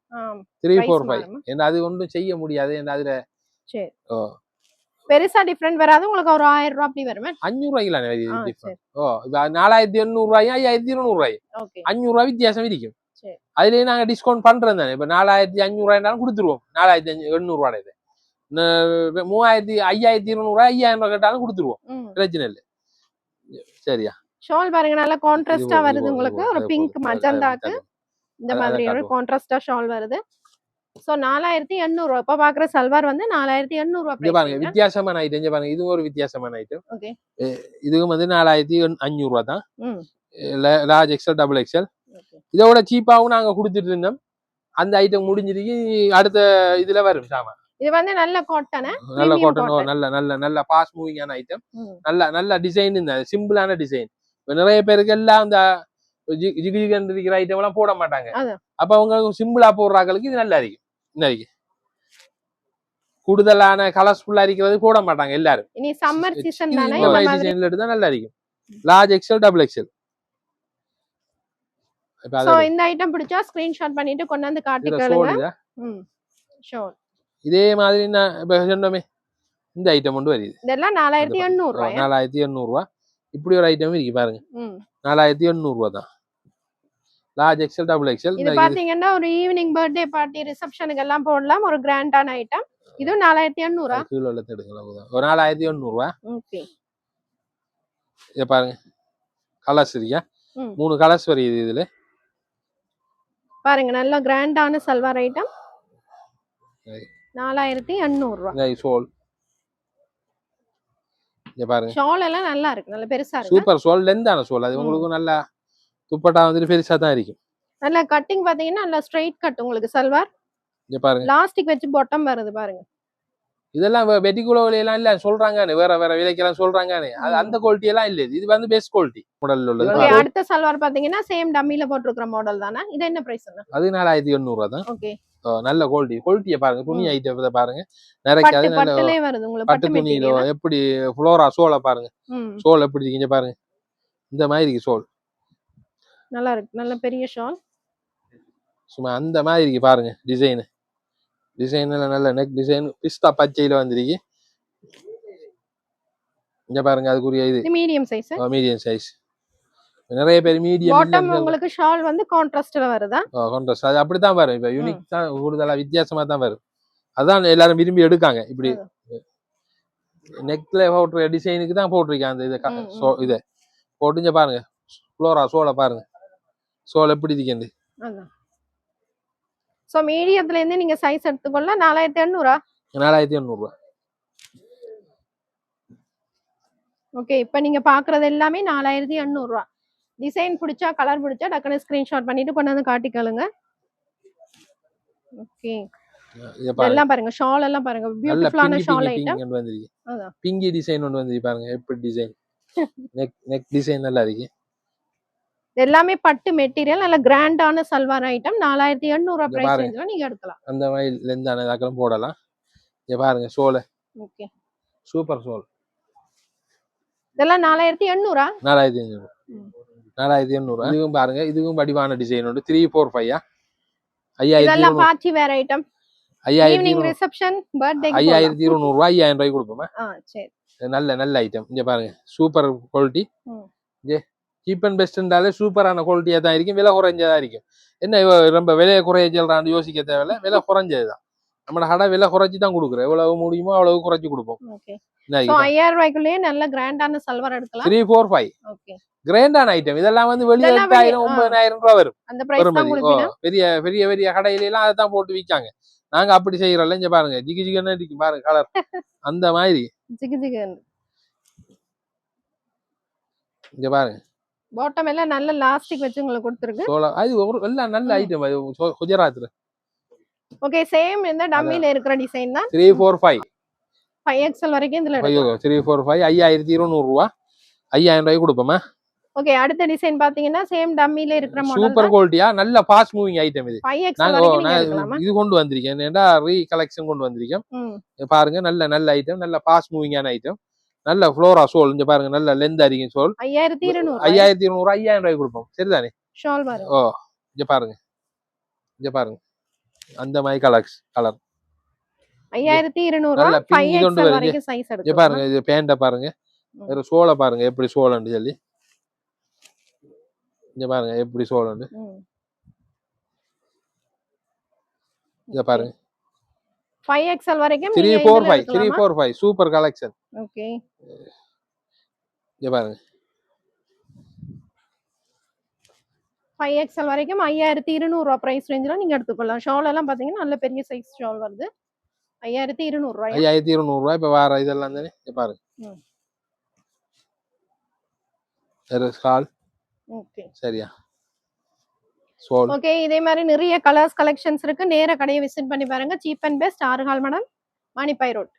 345 என்ன அது ஒன்றும் செய்ய முடியாது. என்ன அதுல சரி பெருசா டிஃபரண்ட் வராது. உங்களுக்கு ஒரு 1000 ரூபாய் அப்படி வருமே. 500 ரூபாய்க்குலாம் டிஃபரண்ட். 4800 ரூபாய் 5200 ரூபாய் 500 ரூபாய் வித்தியாசம் இருக்கும். அதுலயே நாங்க டிஸ்கவுண்ட் பண்றோம் தானே. இப்ப 4500 ரூபாய்னாலும் கொடுத்துருவோம். 4800 ரூபாய் 5200 ரூபாய் 5000 ரூபாய் கேட்டாலும் கொடுத்துருவோம். பிரச்சனை இல்லை. சரியா ஷால் பாருங்க நல்லா கான்ட்ராஸ்டா வருது. உங்களுக்கு ஒரு பிங்க் மஜந்தாக்கு இந்த மாதிரி ஒரு கான்ட்ராஸ்டா ஷால் வருது. சோ 4800 இப்ப பாக்குற சல்வார் வந்து 4800 பாருங்க. வித்தியாசமான ஐட்டம் பாருங்க. இது ஒரு வித்தியாசமான ஐட்டம். ஓகே இதுவும் வந்து 4500 தான். Large XL double XL. இதோட சீப்பாவும் நாங்க கொடுத்துட்டு இருந்தோம். அந்த ஐட்டம் முடிஞ்சிருக்கு. அடுத்த இதுல வரும் சாமான். இது வந்து நல்ல காட்டன். நல்ல காட்டன் நல்ல நல்ல நல்ல ஃபாஸ்ட் மூவிங்கான ஐட்டம். நல்ல நல்ல டிசைன். இந்த சிம்பிளான டிசைன். நிறைய பேருக்கு எல்லாம் அந்த ஜிகிஜிகன் இருக்கிற ஐட்டம் எல்லாம் போட மாட்டாங்க. அப்ப அவங்க சிம்பிளா போடுறாங்களுக்கு இது நல்லா இருக்கும். இன்னைக்கு கூடுதலான கலர்ஃபுல்லா இருக்கிறது போட மாட்டாங்க எல்லாரும். இனி சம்மர் சீசன் தானே. இந்த மாதிரி டிசைன்ல எடுத்தா நல்லா இருக்கும். Large XL double XL. So இந்த ஐட்டம் பிடிச்சா ஸ்கிரீன்ஷாட் பண்ணிட்டு கொண்டு வந்து காட்டிக்கங்க. ஷோர் இதே மாதிரி நான் இப்ப சொன்னோமே இந்த ஐட்டம் கொண்டு வருது. இதெல்லாம் 4800 ரூபாய். 4800 ரூபாய். இப்படி ஒரு ஐட்டம் இருக்கு பாருங்க. 4800 ரூபாய் தான். Large XL double XL. இது பாத்தீங்கன்னா ஒரு ஈவினிங் பர்த்டே பார்ட்டி ரிசப்ஷனுக்கு எல்லாம் போடலாம். ஒரு கிராண்டான ஐட்டம். இது 4800 கீழ உள்ள எடுங்களா. ஒரு 4800 ரூபாய். ஓகே இத பாருங்க கலர்ஸ் இருக்கா. 3 கலர்ஸ் வருது இதுல. பாருங்க நல்ல கிராண்டான சல்வார் ஐட்டம். 4800 ரூபாய். ஷால் இங்க பாருங்க. ஷால் எல்லாம் நல்லா இருக்கு. நல்ல பெருசா இருக்கு. சூப்பர் ஷால் லெந்தான ஷால். அது உங்களுக்கு நல்ல துப்பட்டா வந்து பெருசா தான் இருக்கும். நல்ல கட்டிங் பாத்தீங்கன்னா நல்ல ஸ்ட்ரைட் கட் உங்களுக்கு சல்வார். இங்க பாருங்க லாஸ்டிக் வச்சு பாட்டம் வருது பாருங்க. இதெல்லாம் வெட்டிக்குள்ள விலையெல்லாம் இல்ல சொல்றாங்க. வேற வேற விலைக்கெல்லாம் சொல்றாங்க. அது அந்த குவாலிட்டி எல்லாம் இல்ல. இது வந்து பெஸ்ட் குவாலிட்டி மாடல்ல உள்ளது. அடுத்த சல்வார் பாத்தீங்கன்னா சேம் டம்மில போட்டுருக்கிற மாடல் தானே. இது என்ன பிரைஸ்னா? அது 4800 ரூபாய் தான். ஓகே நல்ல குவாலிட்டியை பாருங்க. துணி ஐட்டத்தை பாருங்க. நிறைய பட்டு துணியில எப்படி ஃப்ளோரா சோலை பாருங்க. சோல் எப்படி இருக்கீங்க பாருங்க. இந்த மாதிரி இருக்கு சோல். நல்லா இருக்கு. நல்ல பெரிய ஷால். சும்மா அந்த மாதிரி இருக்கு பாருங்க. டிசைன் நல்ல நெக் டிசைன் பிஸ்தா பச்சையில வந்துருக்கு. இங்க பாருங்க அதுக்குரிய இது மீடியம் சைஸ். Medium size. நிறைய பேர் மீடியம் பாட்டம் உங்களுக்கு ஷால் வந்து கான்ட்ராஸ்ட்ல வருதா? கான்ட்ராஸ்ட் அது அப்படி தான் வரும். இப்ப யூனிக் தான் கூடுதலா வித்தியாசமா தான் வரும். அதான் எல்லாரும் விரும்பி எடுக்காங்க. இப்படி நெக்ல போடுற டிசைனுக்கு தான் போட்டிருக்காங்க. அந்த இதை போட்டுங்க பாருங்க. ஃப்ளோரா சோலை பாருங்க. சோல் எப்படி இருக்கேன். சோ மீடியத்துல இருந்து நீங்க சைஸ் எடுத்துக்கொள்ள 4800. 4800 ஓகே இப்போ நீங்க பாக்குறது எல்லாமே 4800. டிசைன் பிடிச்சா கலர் பிடிச்சா டக்குனு ஸ்கிரீன்ஷாட் பண்ணிட்டு கொண்டு வந்து காட்டிக்கலுங்க. ஓகே இதெல்லாம் பாருங்க. ஷால் எல்லாம் பாருங்க. பியூட்டிஃபுல்லான ஷால் ஐட்டம். அதான் பிங்கி டிசைன் ஒன்னு வந்து பாருங்க. எப்படி டிசைன் நெக் டிசைன் நல்லா இருக்கு. எல்லாமே பட்டு மெட்டீரியல். நல்ல கிராண்டான சல்வார் ஐட்டம். 4800 பிரைஸ் ரேஞ்ச்ல நீங்க எடுக்கலாம். அந்த மாதிரி லெந்தான தாக்கலும் போடலாம். இங்க பாருங்க ஷோல. Okay super shawl. இதெல்லாம் 4800. 4800 இதுவும் பாருங்க. இதுவும் வடிவான டிசைன் உண்டு. 345 5000. இதெல்லாம் party wear item. Evening reception birthday 5200 ரூபாய் 5000 ரூபாய்க்கு கொடுப்போமா சரி நல்ல ஐட்டம் இங்க பாருங்க சூப்பர் குவாலிட்டி சீப் அண்ட் பெஸ்ட்ன்றாலே சூப்பரான குவாலிட்டியா தான் இருக்கும் விலை குறைஞ்சதா இருக்கும் என்ன ரொம்ப விலையை குறைய சொல்றான்னு யோசிக்க தேவையில்ல விலை குறைஞ்சதுதான் நம்ம கடை விலை குறைச்சி தான் கொடுக்குறோம் எவ்வளவு முடியுமோ அவ்வளவு குறைச்சி கொடுப்போம் 5000 ரூபாய்க்குள்ளே நல்ல கிராண்டான சல்வார் எடுக்கலாம் 345 கிராண்டான ஐட்டம் இதெல்லாம் வந்து வெளியே 8000 9000 ரூபாய் வரும் அந்த பிரைஸ் தான் கொடுப்பீங்க பெரிய பெரிய பெரிய கடையில எல்லாம் அதை தான் போட்டு விற்காங்க நாங்க அப்படி செய்யறோம்ல இங்க பாருங்க ஜிகு ஜிகுன்னு இருக்கு பாருங்க கலர் அந்த மாதிரி ஜிகு ஜிகுன்னு இங்க பாருங்க பாட்டம் எல்லாம் நல்ல லாஸ்டிக் வச்சு உங்களுக்கு கொடுத்துருக்கு அது எல்லாம் நல்ல ஐட்டம் அது குஜராத்ல ஓகே சேம் இந்த டம்மில இருக்கிற டிசைன் தான் 345 5XL வரைக்கும் இதுல எடுக்கலாம் 345 5200 ரூபாய் 5000 ரூபாய்க்கு கொடுப்போமா ஓகே அடுத்த டிசைன் பாத்தீங்கன்னா சேம் டம்மில இருக்கிற மாடல் சூப்பர் குவாலிட்டியா நல்ல ஃபாஸ்ட் மூவிங் ஐட்டம் இது 5XL வரைக்கும் நீங்க எடுக்கலாமா இது கொண்டு வந்திருக்கேன் ஏண்டா ரீ கலெக்ஷன் கொண்டு வந்திருக்கேன் பாருங்க நல்ல ஐட்டம் நல்ல ஃபாஸ்ட் மூவிங்கான ஐட்டம் நல்ல ஃப்ளோரா சோல் இங்க பாருங்க நல்ல லெந்த் அரிக்கும் சோல் 5200 5000 ரூபாய்க்கு கொடுப்போம் சரிதானே ஷால் பாருங்க இங்க பாருங்க அந்த மாதிரி கலர் 5200 5XL வரைக்கும் சைஸ் எடுக்கலாம் இங்க பாருங்க இது பேண்ட பாருங்க வேற சோலை பாருங்க எப்படி சோலன்னு சொல்லி இங்க பாருங்க எப்படி சோலன்னு இங்க பாருங்க 5XL வரைக்கும் 345 சூப்பர் கலெக்ஷன் ஓகே இங்க பாருங்க 5XL வரைக்கும் 5200 ரூபாய் பிரைஸ் ரேஞ்சில நீங்க எடுத்துக்கலாம் ஷால் எல்லாம் பாத்தீங்கன்னா நல்ல பெரிய சைஸ் ஷால் வருது 5200 ரூபாய் 5200 ரூபாய் இப்ப வேற இதெல்லாம் தானே இங்க பாருங்க ஷால் ஓகே சரியா சோல் ஓகே இதே மாதிரி நிறைய கலர்ஸ் கலெக்ஷன்ஸ் இருக்கு நேரா கடையை விசிட் பண்ணி பாருங்க சீப் அண்ட் பெஸ்ட் ஆறுகால் மடம் மானிப்பாய் ரோட்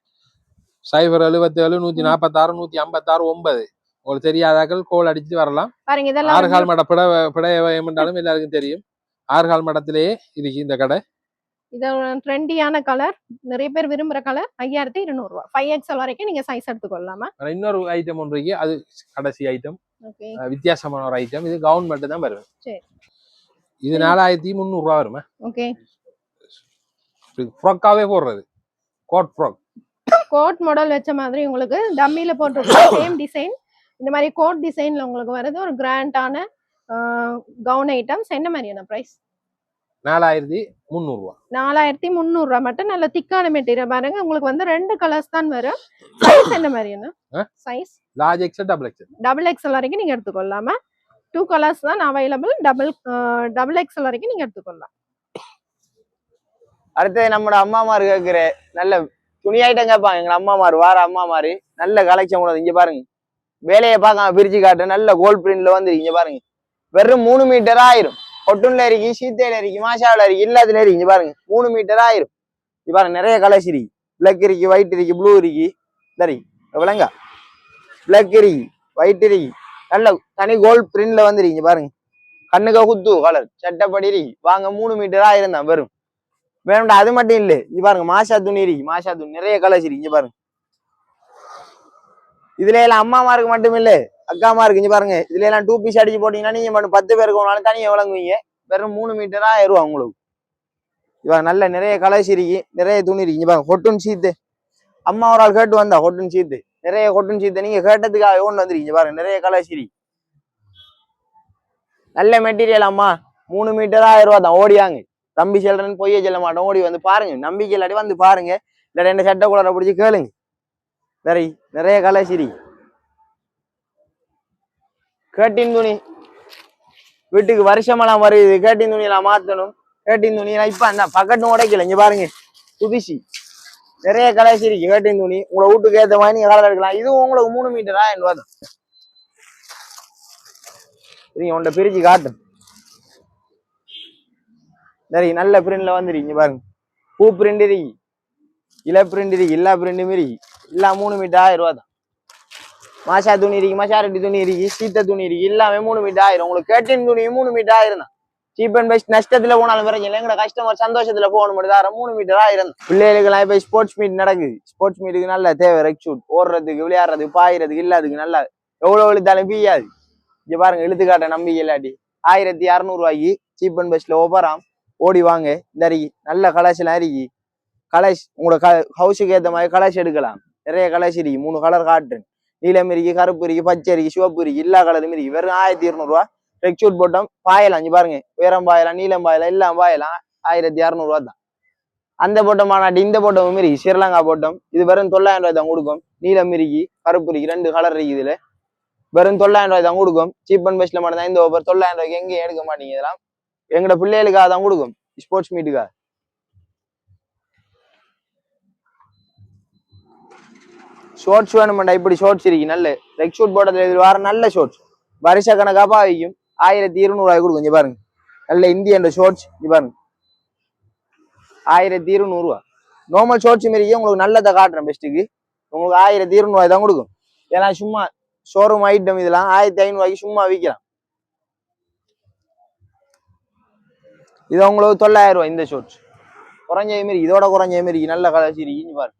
077 146 156 9 உங்களுக்கு தெரியாதாக்கள் கோல் அடிச்சு வரலாம் பாருங்க இதெல்லாம் ஆறுகால் மட பிடையமென்றாலும் எல்லாருக்கும் தெரியும் ஆறுகால் மடத்திலேயே இருக்கு இந்த கடை இது ட்ரெண்டியான கலர் நிறைய பேர் விரும்புற கலர் 5200 ரூபாய் 5XL வரைக்கும் நீங்க சைஸ் எடுத்துக்கொள்ளலாமா இன்னொரு ஐட்டம் ஒன்று இருக்கு அது கடைசி ஐட்டம் ஓகே வித்தியாசமான ஒரு ஐட்டம் இது கவுன் மட்டும் தான் வரும் சரி இது 4300 ரூபாய் வருமா ஓகே ஃப்ராக்காவே போடுறது கோட் மாடல் வச்ச மாதிரி உங்களுக்கு டம்மில போட்டு சேம் டிசைன் இந்த மாதிரி கோட் டிசைன்ல உங்களுக்கு வருது ஒரு கிராண்டான கவுன் ஐட்டம்ஸ் என்ன மாதிரியான பிரைஸ் 4300 ரூபாய் 4300 ரூபாய் மட்டும் நல்ல திக்கான மெட்டீரியல் பாருங்க உங்களுக்கு வந்து ரெண்டு கலர்ஸ் தான் வரும் சைஸ் என்ன மாதிரியான size large XL double XL வரைக்கும் நீங்க எடுத்துக்கொள்ளலாமா 2 கலர்ஸ் தான் அவைலபிள் டபுள் எக்ஸ்எல் வரைக்கும் நீங்க எடுத்துக்கொள்ளலாம் அடுத்து நம்மளோட அம்மாமாரு கேட்கிற நல்ல துணி ஐட்டம் கேட்பாங்க எங்க அம்மாமாரு வார அம்மாமாரு நல்ல கலெக்ஷன் கூட இங்க பாருங்க வேலையை பார்க்காம பிரிச்சு காட்டு நல்ல கோல்ட் பிரிண்ட்ல வந்து இங்க பாருங்க வெறும் 3 மீட்டர் ஆயிரும் ஒட்டுன்ல இருக்கு சீத்தையில இருக்கு மாஷாவில இருக்கு எல்லாத்துல இருக்கு இங்க பாருங்க 3 மீட்டர் ஆயிரும் இங்க பாருங்க நிறைய கலர்ஸ் இருக்கு பிளாக் இருக்கு ஒயிட் இருக்கு ப்ளூ இருக்கு சரி விளங்கா பிளாக் இருக்கு ஒயிட் இருக்கு நல்ல தனி கோல்ட் பிரிண்ட்ல வந்துருக்கீங்க பாருங்க கண்ணுக்கு குத்து கலர் சட்டப்படி இருக்கு வாங்க 3 மீட்டர் ஆயிரம் தான் வரும் வேணும்டா அது மட்டும் இல்ல இங்க பாருங்க மாஷா துணி இருக்கு மாஷா துணி நிறைய கலர்ஸ் இருக்கு இங்க பாருங்க இதுல எல்லாம் அம்மாமாருக்கு மட்டும் இல்ல அக்காமா இருக்கு இங்க பாருங்க இதுல எல்லாம் 2 பீஸ் அடிச்சு போட்டீங்கன்னா நீங்க மட்டும் 10 பேருக்கு ஒன்னாலும் தனியா விளங்குவீங்க வெறும் 3 மீட்டர் ஆயிரம் உங்களுக்கு இவன் நல்ல நிறைய கலர்ஸ் இருக்கு நிறைய துணி இருக்கு இங்க பாருங்க கொட்டன் சீத்து அம்மா ஒரு ஆள் கேட்டு வந்தா கொட்டன் சீத்து நிறைய கொட்டன் சீத்து நீங்க கேட்டதுக்காக ஒன்று வந்துருக்கீங்க பாருங்க நிறைய கலர்ஸ் இருக்கு நல்ல மெட்டீரியல் அம்மா 3 மீட்டர் 1000 ரூபா தான் ஓடியாங்க தம்பி செல்றேன்னு பொய்ய சொல்ல மாட்டோம் ஓடி வந்து பாருங்க நம்பிக்கை இல்லாட்டி வந்து பாருங்க இல்ல 2 சட்டை குளரை பிடிச்சி கேளுங்க நிறைய கலர்ஸ் இருக்கு கேட்டின் துணி வீட்டுக்கு வருஷமெல்லாம் வருது கேட்டின் துணியெல்லாம் மாத்தணும் கேட்டின் துணியெல்லாம் இப்ப அந்த பக்கட்டும் உடைக்கல இங்க பாருங்க புதுசி நிறைய கலர்ஸ் இருக்கு கேட்டின் துணி உங்களை வீட்டுக்கு ஏற்ற மாதிரி நீங்க கலர் எடுக்கலாம் இதுவும் உங்களுக்கு 3 மீட்டர் 1000 ரூபா தான் நீங்க உன்ட பிரிச்சு காட்டும் நிறைய நல்ல பிரிண்ட்ல வந்துருக்கீங்க பாருங்க பூ பிரிண்ட் இருக்கு இல பிரிண்ட் இருக்கு எல்லா பிரிண்டும் இருக்கு எல்லா 3 மீட்டர் 1000 ரூபா தான் மாஷா துணி இருக்கு மஷாரெட்டி துணி இருக்கு சீத்த துணி இருக்கு எல்லாமே 3 மீட்டர் 1000 உங்களுக்கு கேட்டின் துணி 3 மீட்டர் 1000 தான் சீப் அண்ட் பெஸ்ட் நஷ்டத்துல போனாலும் பிரச்சனை எங்கட கஸ்டமர் சந்தோஷத்துல போகணும் மட்டும் 3 மீட்டர் 1000 தான் பிள்ளைகளுக்கெல்லாம் இப்ப ஸ்போர்ட்ஸ் மீட் நடக்குது ஸ்போர்ட்ஸ் மீட்டுக்கு நல்ல தேவை ரெக் ஷூட் ஓடுறதுக்கு விளையாடுறதுக்கு பாயிறதுக்கு இல்லாதுக்கு நல்லா எவ்வளவு இழுத்தாலும் பீயாது இங்க பாருங்க இழுத்துக்காட்ட நம்பிக்கை இல்லாட்டி 1600 ரூபாய்க்கு சீப் அண்ட் பெஸ்ட்ல ஓபராம் ஓடி வாங்க இந்த அருகி நல்ல கலர்ஸ் எல்லாம் அருகி கலர்ஸ் உங்களோட ஹவுஸுக்கு ஏற்ற மாதிரி கலர்ஸ் எடுக்கலாம். நிறைய கலர்ஸ் இருக்கு. 3 கலர் காட்டுறேன். நீலம் இருக்கு, கருப்பு இருக்கு, பச்சை இருக்கு, சிவப்பு இருக்கு, எல்லா கலரும் இருக்கு. வெறும் 1200 ரூபா. ரெக்ஷூட் போட்டோம் பாயலாம். அஞ்சு பாருங்க, உயரம் பாயலாம், நீளம் பாயலாம், எல்லாம் பாயலாம். 1200 ரூபா தான். அந்த போட்டம் மாநாட்டு இந்த போட்டமும் இருக்கு. ஸ்ரீலங்கா போட்டம். இது வெறும் 900 ரூபாய் தான் கொடுக்கும். நீலம் இருக்கு, கருப்பு இருக்கு, 2 கலர் இருக்கு. இதுல வெறும் 900 ரூபாய் தான் கொடுக்கும். சீப் அண்ட் பெஸ்ட்ல மட்டும் தான் இந்த ஓவர். 900 ரூபாய்க்கு எங்கேயும் எடுக்க மாட்டீங்க. இதெல்லாம் எங்களோட பிள்ளைகளுக்காக தான் கொடுக்கும். ஸ்போர்ட்ஸ் மீட்டுக்காக. ஷோர்ட்ஸ் வேணுமெண்டா இப்படி ஷோர்ட்ஸ் இருக்கு. நல்ல ரெக் ஷூட் போட்டதுல இது வர நல்ல ஷோர்ட்ஸ். வருஷ கணக்கா பாவிக்கும். 1200 ரூபாய் கொடுக்கும். இங்க பாருங்க, நல்ல இந்தியன் ஷோர்ட்ஸ். இங்க பாருங்க, 1200 ரூபா. நார்மல் ஷோர்ட்ஸ் மாரியே உங்களுக்கு நல்லதை காட்டுறேன். பெஸ்ட்டுக்கு உங்களுக்கு 1200 ரூபாய் தான் கொடுக்கும். ஏன்னா சும்மா ஷோரூம் ஐட்டம் இதெல்லாம் 1500 ரூபாய்க்கு சும்மா விற்கலாம். இது உங்களுக்கு 900 ரூபாய். இந்த ஷோர்ட்ஸ் குறைஞ்ச மாரி, இதோட குறைஞ்ச மாரி நல்ல கலர்ஸ் இருக்கு. பாருங்க,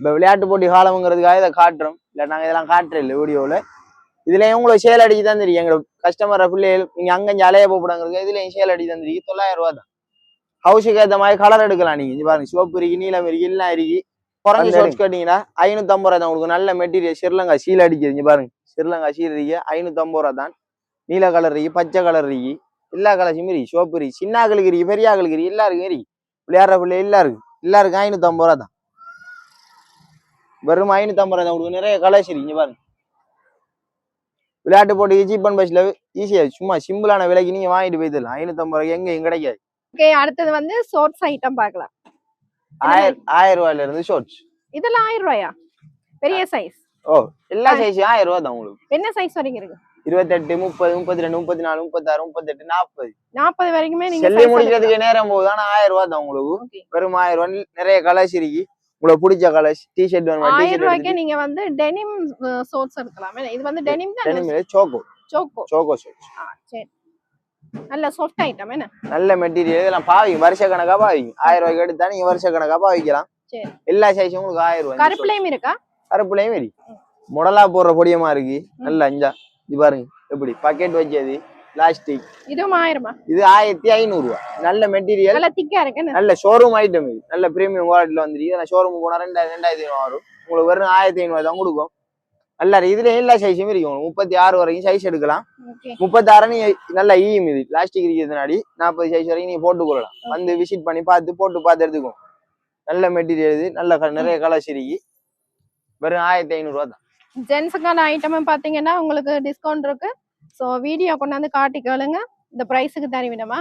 இப்ப விளையாட்டு போட்டி காலம்ங்கிறதுக்காக இதை காட்டுறோம். இல்லை நாங்க இதெல்லாம் காட்டுறோம் இல்லை வீடியோவில். இதுலயும் உங்களுக்கு சேல் அடிச்சு தான் தெரியும். எங்க கஸ்டமர் பிள்ளைகள் நீங்க அங்கஞ்சு அலைய போடாங்கிறது இதுலயும் சேல் அடிச்சு தான் தெரியும். 900 ரூபா தான். ஹவுஸுக்கு ஏற்ற மாதிரி கலர் எடுக்கலாம். நீங்க பாருங்க, சிவப்பு இருக்கு, நீலம் இருக்கு, எல்லாம் இருக்கு. குறைஞ்ச ஷோர்ட்ஸ் கேட்டீங்கன்னா 550 ரூபா தான் உங்களுக்கு. நல்ல மெட்டீரியல். ஸ்ரீலங்கா சீல் அடிக்குது. இங்க பாருங்க, ஸ்ரீலங்கா சீல் இருக்கு. 550 ரூபா தான். நீல கலர் இருக்கு, பச்சை கலர் இருக்கு, எல்லா கலர்ஸுமே இருக்கு. சிவப்பு இருக்கு, சின்னாக்களுக்கு இருக்கு, பெரியாக்களுக்கு இருக்கு, எல்லாருக்கும் இருக்கு. விளையாடுற பிள்ளை எல்லாருக்கும் 550 ரூபா தான். வெறும் 550 ரூபா தான் உங்களுக்கு. நிறைய கலர்ஸ் இருக்கு. இங்க பாருங்க, விளையாட்டு போட்டி சீப் அண்ட் பெஸ்ட்ல ஈஸியா சும்மா சிம்பிளான விலைக்கு நீங்க வாங்கிட்டு போயிடலாம். 550 ரூபாய்க்கு எங்கேயும் கிடைக்காது. ஓகே, அடுத்தது வந்து ஷோர்ட்ஸ் ஐட்டம் பார்க்கலாம். 1000 ரூபாயில இருந்து ஷோர்ட்ஸ். இதெல்லாம் 1000 ரூபாயா? பெரிய சைஸ்? ஓ, எல்லா சைஸும் 1000 ரூபா தான் உங்களுக்கு. என்ன சைஸ் வரைக்கும் இருக்கு? 28, 30, 32, 34, 36, 38, 40. 40 வரைக்குமே நீங்க செல்லி முடிக்கிறதுக்கு நேரம் போகுது. ஆனா 1000 ரூபா தான் உங்களுக்கு. வெறும் 1000 ரூபாய். நிறைய கலர்ஸ் இருக்கு. உங்களுக்கு பிடிச்ச கலர்ஸ். டிஷர்ட் வேணுமா? 1000 ரூபாய்க்கு நீங்க வந்து டெனிம் ஷோர்ட்ஸ் எடுக்கலாம். இது வந்து டெனிம் தான். டெனிம் சோகோ ஷோர்ட்ஸ். சரி, நல்ல சாஃப்ட் ஐட்டம். என்ன நல்ல மெட்டீரியல். இதெல்லாம் பாவிங்க, வருஷ கணக்கா பாவிங்க. 1000 ரூபாய்க்கு எடுத்தா நீங்க வருஷ கணக்கா பாவிக்கலாம். சரி, எல்லா சைஸும் உங்களுக்கு 1000 ரூபாய். கருப்புலயும் இருக்கா? கருப்புலயும் இருக்கு. முடலா போடுற பொடியமா இருக்கு. நல்ல அஞ்சா. இது பாருங்க எப்படி பாக்கெட் வச்சது, பிளாஸ்டிக். இதுவும் 1000 இது 1500 ரூபாய். நல்ல மெட்டீரியல், நல்ல திக்கா இருக்கு. நல்ல ஷோரூம் ஐட்டம். இது நல்ல பிரீமியம் குவாலிட்டில வந்துருக்கு. இதெல்லாம் ஷோரூம் போனா 2500 வரும். உங்களுக்கு வெறும் 1500 தான் கொடுக்கும். நல்லா இதுல எல்லா சைஸும் இருக்கு. 36 வரைக்கும் சைஸ் எடுக்கலாம். 36 நீங்க நல்ல ஈம். இது பிளாஸ்டிக் இருக்கிறதுனாடி 40 சைஸ் வரைக்கும் நீங்க போட்டு கொள்ளலாம். வந்து விசிட் பண்ணி போட்டு எடுத்துக்கோ. நல்ல மெட்டீரியல். இது நல்ல நிறைய கலர்ஸ் இருக்கு. வெறும் 1500 ரூபா தான். ஜென்ஸுக்கான ஐட்டம் பாத்தீங்கன்னா உங்களுக்கு டிஸ்கவுண்ட் இருக்கு. சோ வீடியோ கொண்டாந்து காட்டி கேளுங்க. இந்த பிரைஸுக்கு தருவினமா?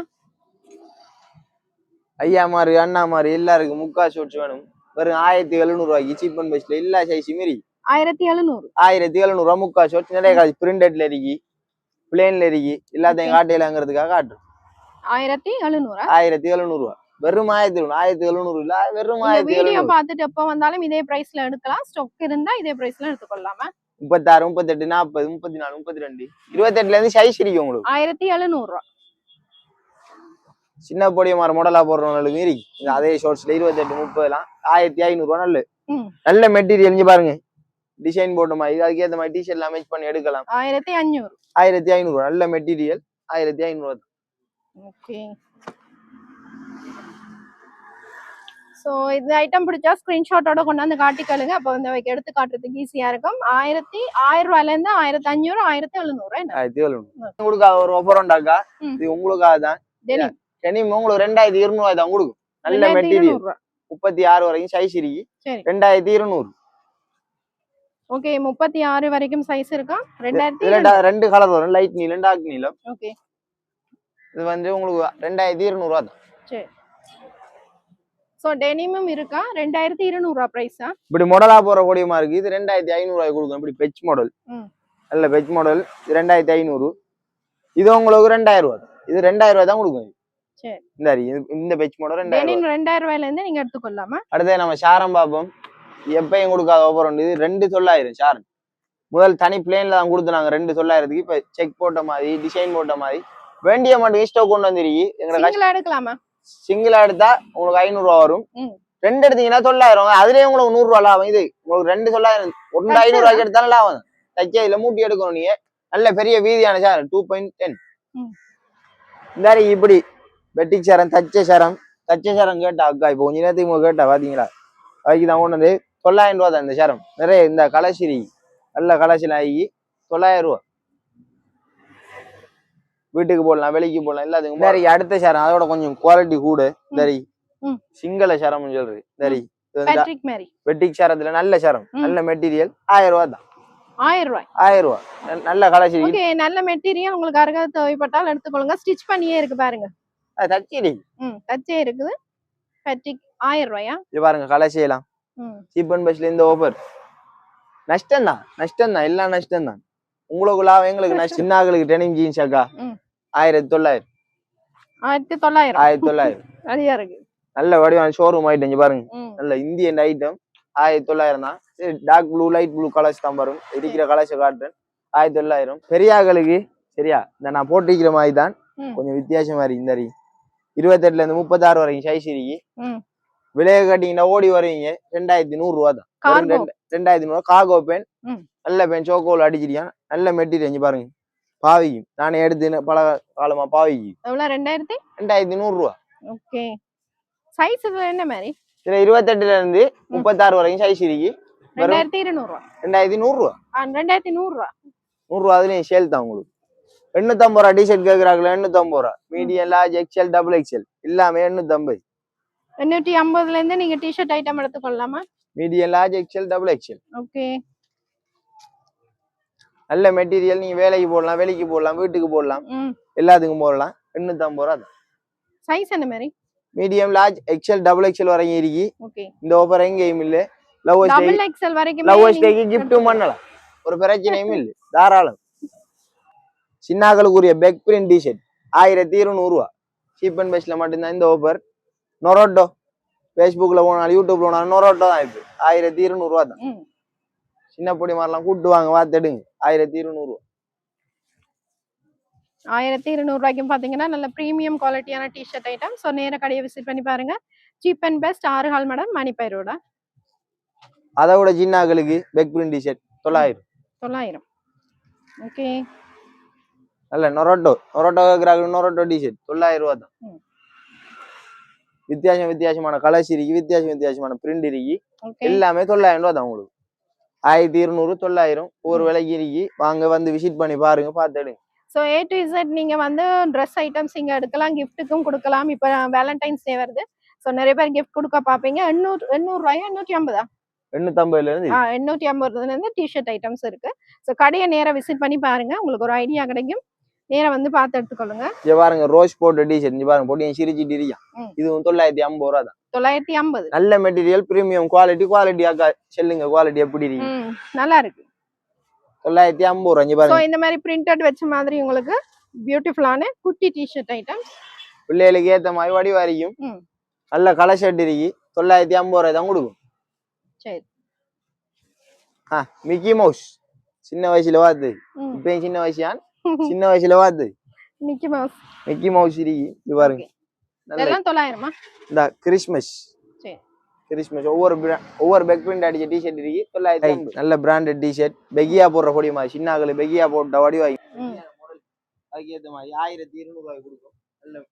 ஐயா மாதிரி அண்ணா மாதிரி எல்லாருக்கும் முக்கா ஷோர்ட்ஸ் வேணும். வெறும் 1700 ரூபாய்க்கு சீப் அண்ட் பெஸ்ட்ல எல்லா சைஸும் இருக்கு. 1700 ரூபா முக்கா ஷோர்ட்ஸ். நிறைய கலர் பிரிண்டட்ல இருக்கு, பிளேன்ல இருக்கு. எல்லாத்தையும் காட்டையிலங்கிறதுக்காக காட்டுறோம். 1700 ரூபா. வெறும் 1700 இல்ல, வெறும் 1700. வீடியோ பார்த்துட்டு எப்ப வந்தாலும் இதே பிரைஸ்ல எடுக்கலாம். ஸ்டாக் இருந்தா இதே பிரைஸ்ல எடுத்துக்கொள்ளலாமா? 36, 38, 40, 34, 32, 28ல இருந்து சைஸ் இருக்கு உங்களுக்கு. 1700 ரூபா. சின்ன பொடிய மாதிரி மாடலா போடுறவங்களுக்கு இருக்கு. அதே ஷார்ட்ஸ்ல 28, 30 எல்லாம் 1500 ரூபா. நல்ல மெட்டீரியல். இங்க பாருங்க, டிசைன் போட்ட மாதிரி அதுக்கேற்ற மாதிரி டிஷர்ட் எல்லாம் மேட்ச் பண்ணி எடுக்கலாம். 1500 ரூபா. நல்ல மெட்டீரியல். 1500 ரூபா. ஓகே, சோ இந்த ஐட்டம் பிடிச்சா ஸ்கிரீன்ஷாட்டோட கொண்டாந்து காட்டிக்கலுங்க. அப்ப வந்து அவைக்கு எடுத்து காட்டுறதுக்கு ஈஸியா இருக்கும். 1000 ரூபாயில இருந்து 1500, 1700. உங்களுக்கு ஒரு ஆஃபர் உண்டாக்கா. இது உங்களுக்காக தான். டெனிம் உங்களுக்கு 2200 ரூபாய் தான் கொடுக்கும். நல்ல மெட்டீரியல். 36 வரைக்கும் சைஸ் இருக்கு. 2200. ஓகே, 36 வரைக்கும் சைஸ் இருக்கா? 2 கலர் வரும். லைட் நீலம், டார்க் நீலம். ஓகே, இது வந்து உங்களுக்கு 2200 ரூபாய் தான். சரி, சோ டெனிமும் இருக்கா? 2200 ரூபாய் பிரைஸா? இப்படி மாடலா போற கூடியமா இருக்கு. இது 2500 ரூபாய் கொடுக்கும். இப்படி பெட்ச் மாடல். நல்ல பெட்ச் மாடல். இது 2500. இது உங்களுக்கு 2000 ரூபாய். இது 2000 ரூபாய் தான் கொடுக்கும். சரி, இந்த பெட்ச் மாடல் 2000 ரூபாயில இருந்து நீங்க எடுத்துக்கொள்ளாமா? அடுத்து நம்ம ஷாரம் பாப்போம். எப்பயும் கொடுக்காத ஆஃபர் உண்டு. இது 2900 ஷாரம். முதல் தனி பிளேன்ல தான் கொடுத்தாங்க 2900க்கு. இப்ப செக் போட்ட மாதிரி, டிசைன் போட்ட மாதிரி வேண்டிய மட்டும் ஸ்டாக் கொண்டு வந்துருக்கு. எங்க எடுக்கலாமா? சிங்கிளா எடுத்தா உங்களுக்கு 500 ரூபா வரும். 2 எடுத்தீங்கன்னா 900. அதுலயே உங்களுக்கு 100 ரூபா லாபம். இது உங்களுக்கு 2 900, 500 ரூபாய்க்கு எடுத்தாலும் லாபம். தைச்சதுல மூட்டி எடுக்கணும். நீங்க நல்ல பெரிய வீதியான சாரம் 2.10. இந்த இப்படி வெட்டிக் சரம், தச்ச சரம், தச்ச சரம் கேட்டா அக்கா இப்போ கொஞ்ச நேரத்துக்கு கேட்டா பாத்தீங்களா அதுக்கு தான் கொண்டு வந்து 900 ரூபா தான் இந்த சரம். நிறைய இந்த கலசிரி நல்ல கலசில ஆகி 900 ரூபா. வீட்டுக்கு போடலாம், வெளிக்கு போடலாம், எல்லாத்துக்கும். சரி அடுத்த சரம் அதோட கொஞ்சம் குவாலிட்டி கூட. சரி சிங்கள சரம் சொல்றது. சரி வெட்டிக் சரத்துல நல்ல சரம், நல்ல மெட்டீரியல் 1000 ரூபா தான். 1000 ரூபா நல்ல கலசிரி. ஓகே, நல்ல மெட்டீரியல் உங்களுக்கு யாருக்காவது தேவைப்பட்டாலும் எடுத்துக்கொள்ளுங்க. ஸ்டிச் பண்ணியே இருக்கு பாருங்க. தச்சிரி தச்சே இருக்குது. ஃபேட்ரிக் 1000 ரூபாயா? இது பாருங்க கலசியலாம். சீப் அண்ட் பெஸ்ட்ல இந்த ஆஃபர். நஷ்டம் தான் எல்லாம் நஷ்டம் தான். உங்களுக்கு லாபம், எங்களுக்கு நஷ்டம். சின்னாங்களுக்கு டெனிம் ஜீன்ஸ் அக்கா 1900. 1900 நிறைய இருக்கு. நல்ல வடிவான ஷோரூம் ஐட்டம் இங்க பாருங்க. நல்ல இந்தியன் ஐட்டம் 1900 தான். Dark blue light blue colours தான் வரும். இருக்கிற கலர்ஸ் காட்டுறேன். 1900. பெரியாக்களுக்கு சரியா இந்த நான் போட்டிருக்கிற மாதிரி தான், கொஞ்சம் வித்தியாசமா இருக்கு. இந்த 28ல இருந்து 36 வரைக்கும் சைஸ் இருக்கு. விலையை கட்டிங்கன்னா ஓடி வருவீங்க 2100 ரூபா தான். 2100 காகோ பேன், நல்ல பேன், சோக்கோல் அடிச்சிருக்கான், நல்ல மெட்டீரியல் பாருங்க. பாவிக்கும், நானே எடுத்து பல காலமா பாவிக்கு. 2100 ரூபா. ஓகே, சைஸ் என்ன மாதிரி? இதுல 28ல இருந்து 36 வரைக்கும் சைஸ் இருக்கு. 2200 ரூபா. 2100 ரூபா. 2100 ரூபா. 100 ரூபா அதுலயும் சேல் தான் உங்களுக்கு. 850 ரூபா டிஷர்ட் கேக்குறாங்களா? 850 ரூபா. Medium, large, XL, double XL எல்லாமே 850. 850ல இருந்து நீங்க டி-ஷர்ட் ஐட்டம் எடுத்துக்கொள்ளலாமா? Medium, large, XL, double XL. Okay, நல்ல மெட்டீரியல். நீங்க வேலைக்கு போடலாம், வெளிக்கு போடலாம், வீட்டுக்கு போடலாம், எல்லாத்துக்கும் போடலாம். 850 ரூபா தான். சைஸ் என்ன மாதிரி? Medium, large, XL, double XL வரைக்கும் இருக்கு. ஓகே, இந்த ஆஃபர் எங்கேயும் இல்ல. டபுள் எக்ஸ்எல் வரைக்கும் லவ் டேக்கு கிஃப்ட்டும் பண்ணலாம், ஒரு பிரச்சனையும் இல்ல, தாராளம். சின்னாக்களுக்குரிய பெக் பிரிண்ட் டிஷர்ட் 1200 ரூபா. சீப் அண்ட் பெஸ்ட்ல மட்டும்தான் இந்த ஆஃபர். நொரோட்டோ ஃபேஸ்புக்ல போனாலும் யூடியூப்ல போனாலும் நொரோட்டோ தான் இப்போ 1200 ரூபா தான். சின்ன பொடி மாதிரிலாம் கூட்டு வாங்க, வாத்தெடுங்க. 1200 ரூபா. 1200 ரூபாய்க்கும் பாத்தீங்கன்னா நல்ல பிரீமியம் குவாலிட்டியான டி-ஷர்ட் ஐட்டம். ஸோ நேர கடையை விசிட் பண்ணி பாருங்க. Cheap and best 6 hall madam, மணிப்பை ரோடா. அதை விட சின்னாக்களுக்கு பெக் பிரிண்ட் டிஷர்ட் 900. ஓகே, நல்ல நொரோட்டோ கேக்குறாங்க. நொரோட்டோ டிஷர்ட் 900 ரூபா தான். வித்தியாசமான கலர்ஸ் இருக்கு, வித்தியாசமான பிரிண்ட் இருக்கு. எல்லாமே 900 ரூபா தான் உங்களுக்கு. 1200, 900 ஒரு விலைக்கு இருக்கு. வாங்க வந்து விசிட் பண்ணி பாருங்க, பார்த்துடுங்க. ஸோ A to Z நீங்க வந்து ட்ரெஸ் ஐட்டம்ஸ் இங்க எடுக்கலாம், கிஃப்ட்டுக்கும் கொடுக்கலாம். இப்போ வேலண்டைன்ஸ் டே வருது. ஸோ நிறைய பேர் கிஃப்ட் கொடுக்க பாப்பீங்க. 800 ரூபாயா? 850? 850ல இருந்து 850ல இருந்து டி-ஷர்ட் ஐட்டம்ஸ் இருக்கு. ஸோ கடையை நேரா விசிட் பண்ணி பாருங்க, உங்களுக்கு ஒரு ஐடியா கிடைக்கும். நேரா வந்து பார்த்து எடுத்துக்கொள்ளுங்க. இங்க பாருங்க ரோஸ் போட்ட டிஷர்ட் இங்க பாருங்க, பொடியை சிரிச்சிட்டு இருக்கா. இதுவும் 950 ரூபா தான். 950. நல்ல மெட்டீரியல், பிரீமியம் குவாலிட்டியாக செல்லுங்க. குவாலிட்டி எப்படி இருக்கு? நல்லா இருக்கு. 950 ரூபா. இங்க பாருங்க, இந்த மாதிரி பிரிண்டட் வச்ச மாதிரி உங்களுக்கு பியூட்டிஃபுல்லான குட்டி டி-ஷர்ட் ஐட்டம்ஸ். பிள்ளைகளுக்கு ஏத்த மாதிரி வடிவா இருக்கும். நல்ல கலர் ஷர்ட் இருக்கு. 950 ரூபாய் தான் கொடுக்கும். சரி. மிக்கி மவுஸ் சின்ன வயசுல வாத்து, இப்ப சின்ன வயசான், சின்ன வயசுல வாத்து மிக்கி மவுஸ் இருக்கு. இது பாருங்க, இதெல்லாம் 900மா? இந்த கிறிஸ்மஸ் ஒவ்வொரு பெக் பிரிண்ட் அடிச்ச டிஷர்ட் இருக்கு. 950. நல்ல பிராண்டட் டிஷர்ட். பெகியா போடுற பொடி மாதிரி சின்னாக்கள் பெகியா போட்ட வடிவாய் அதுக்கு ஏத்த மாதிரி 1200 ரூபாய் கொடுக்கும். நல்ல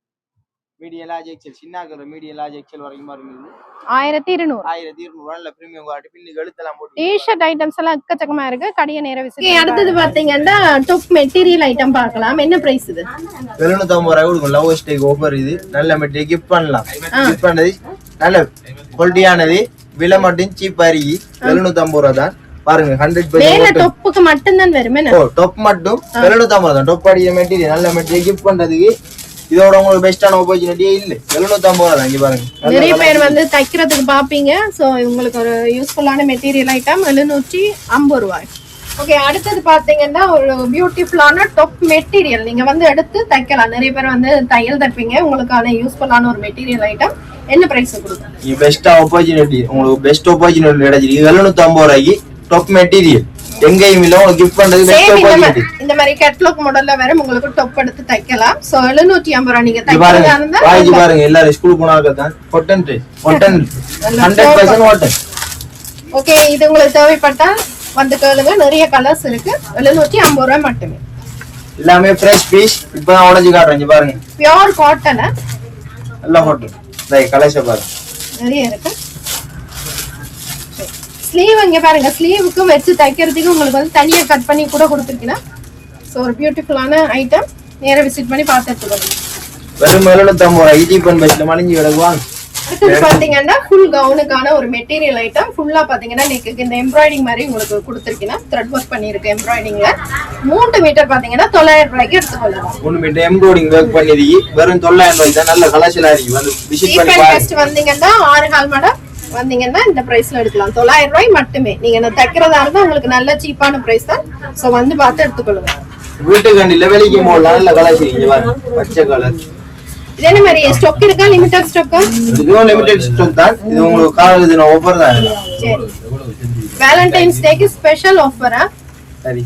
மீடியம், லார்ஜ், எக்ஸ்எல் சின்னாக்கள் மீடியம், லார்ஜ், எக்ஸ்எல் வரைக்கும் இருக்கு. 1200 நல்ல பிரீமியம் குவாலிட்டி. பின்னுக்கு எழுத்தலாம் போட்டு டி-ஷர்ட் ஐட்டம்ஸ் எல்லாம் எக்கச்சக்கமா இருக்கு. கடையை நேரா விசிட். அடுத்தது பாத்தீங்கன்னா டாப் மெட்டீரியல் ஐட்டம் பார்க்கலாம். என்ன பிரைஸ் இது? 750 ரூபாய் கொடுக்கும். லவ் ஸ்டேக் ஆஃபர் இது. நல்ல மெட்டீரியல் கிஃப்ட் பண்ணலாம். கிஃப்ட் பண்ணது நல்ல குவாலிட்டியானது. விலை மட்டும் சீப்பா இருக்கு. 750 ரூபாய் தான். பாருங்க 100% டாப்புக்கு மட்டும் தான் வருமே. டாப் மட்டும் 750 ரூபாய் தான். டாப் அடிய மெட்டீரியல், நல்ல மெட்டீரியல் கிஃப்ட் பண்றதுக்கு இதோட உங்களுக்கு பெஸ்டான ஆப்பர்ச்சுனிட்டியே இல்ல. 750 ரூபாய் தான். இங்க பாருங்க, நிறைய பேர் வந்து தைக்கிறதுக்கு பாப்பீங்க. சோ உங்களுக்கு ஒரு யூஸ்ஃபுல்லான மெட்டீரியல் ஐட்டம் 750 ரூபாய். ஓகே, அடுத்தது பாத்தீங்கன்னா ஒரு பியூட்டிஃபுல்லான டாப் மெட்டீரியல். நீங்க வந்து எடுத்து தைக்கலாம். நிறைய பேர் வந்து தையல் தைப்பீங்க. உங்களுக்கான யூஸ்ஃபுல்லான ஒரு மெட்டீரியல் ஐட்டம். என்ன பிரைஸ் கொடுக்கும்? இது பெஸ்ட் ஆப்பர்ச்சுனிட்டி. உங்களுக்கு பெஸ்ட் ஆப்பர்ச்சுனிட்டி கிடைச்சிருக்கு. 750 ரூபாய்க்கு டாப் மெட்டீரியல் எங்கேயும் இல்ல. உங்களுக்கு கிஃப்ட் பண்றது பெஸ்ட் ஆப்பர்ச்சுனிட்டி. இந்த மாதிரி கேட்டலாக் மாடல்ல வேற உங்களுக்கு டாப் எடுத்து தைக்கலாம். சோ 750 ரூபாய் நீங்க தைக்கிறதா இருந்தா பாருங்க. எல்லாரும் ஸ்கூல் போனாக்க தான் காட்டன் 100% காட்டன். ஓகே, இது உங்களுக்கு தேவைப்பட்டா வந்து கேளுங்க. நிறைய கலர்ஸ் இருக்கு. 750 ரூபாய் மட்டுமே. எல்லாமே ஃப்ரெஷ் பீஸ். இப்போ நான் உடைச்சு காட்டுறேன். இங்க பாருங்க, பியூர் காட்டன். நல்ல காட்டன். கலெக்ஷன் பாருங்க நிறைய இருக்கு. ஸ்லீவ் இங்க பாருங்க, ஸ்லீவுக்கு வச்சு தைக்கிறதுக்கு உங்களுக்கு வந்து தனியா கட் பண்ணி கூட கொடுத்துருக்கீங்க. ஸோ ஒரு பியூட்டிஃபுல்லான ஐட்டம், நேரா விசிட் பண்ணி பார்த்துட்டு வெறும் 750 ஈஜிபன் பஸ்ல மணிஞ்சு கிடக்குவாங்க. அடுத்தது பாத்தீங்கன்னா ஃபுல் கவுனுக்கான ஒரு மெட்டீரியல் ஐட்டம். ஃபுல்லா பாத்தீங்கன்னா நெக்குக்கு இந்த எம்ப்ராய்டிங் மாதிரி உங்களுக்கு கொடுத்துருக்கீங்க. த்ரெட் ஒர்க் பண்ணிருக்கு எம்ப்ராய்டிங்ல. 3 மீட்டர் பாத்தீங்கன்னா 900 ரூபாய்க்கு எடுத்துக்கொள்ளலாம். 3 மீட்டர் எம்ப்ராய்டிங் ஒர்க் பண்ணிருக்கு. வெறும் 900 ரூபாய்க்கு தான். நல்ல கலெக்ஷனா இருக்கு. வந்து விசிட் பண்ணி பாருங்க. ஃபர்ஸ்ட் வந்தீங்கன்னா 6 கால் மாடல் வந்தீங்கன்னா இந்த பிரைஸ்ல எடுக்கலாம். 900 ரூபாய் மட்டுமே. நீங்க தைக்கிறதா இருந்தா உங்களுக்கு நல்ல சீப்பான பிரைஸ் தான். சோ வந்து பார்த்து எடுத்துக்கொள்ளுங்க. வீட்டுக்கு கண்டில வெளிக்கு போடலாம். நல்ல கலெக்ஷன் இங்க பாருங்க. பச்சை கலர். இதே மாதிரி ஸ்டாக் இருக்கா? லிமிட்டட் ஸ்டாக்கா? இதுவும் லிமிட்டட் ஸ்டாக் தான். இது உங்களுக்கு காலையில தின ஆஃபர் தான். சரி. வேலண்டைன்ஸ் டேக்கு ஸ்பெஷல் ஆஃபரா? சரி.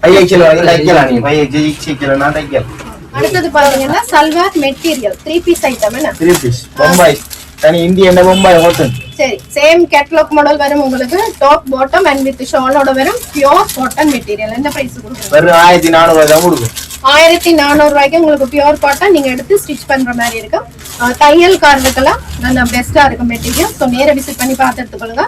5XL வரைக்கும் தைக்கலாம் நீங்க. 5XL நான் தைக்கலாம். அடுத்து பாத்தீங்கன்னா சல்வார் மெட்டீரியல் 3 பீஸ் ஐட்டம் என்ன? 3 பீஸ். பொம்பாய். தனி இந்தியன் பொம்பாய் காட்டன். சரி, சேம் கேட்டலாக் மாடல் வரும் உங்களுக்கு. டாப் பாட்டம் அண்ட் வித் ஷாலோட வரும். Pure cotton material. என்ன பிரைஸ் கொடுக்குறீங்க? வெறும் 1400 ரூபாய் தான் கொடுக்கும். 1400 ரூபாய்க்கு உங்களுக்கு பியூர் காட்டன் நீங்க எடுத்து ஸ்டிச் பண்ற மாதிரி இருக்கும். தையல்காரர்களுக்கெல்லாம் நல்ல பெஸ்டா இருக்கும் மெட்டீரியல். ஸோ நேர விசிட் பண்ணி பார்த்து எடுத்துக்கொள்ளுங்க.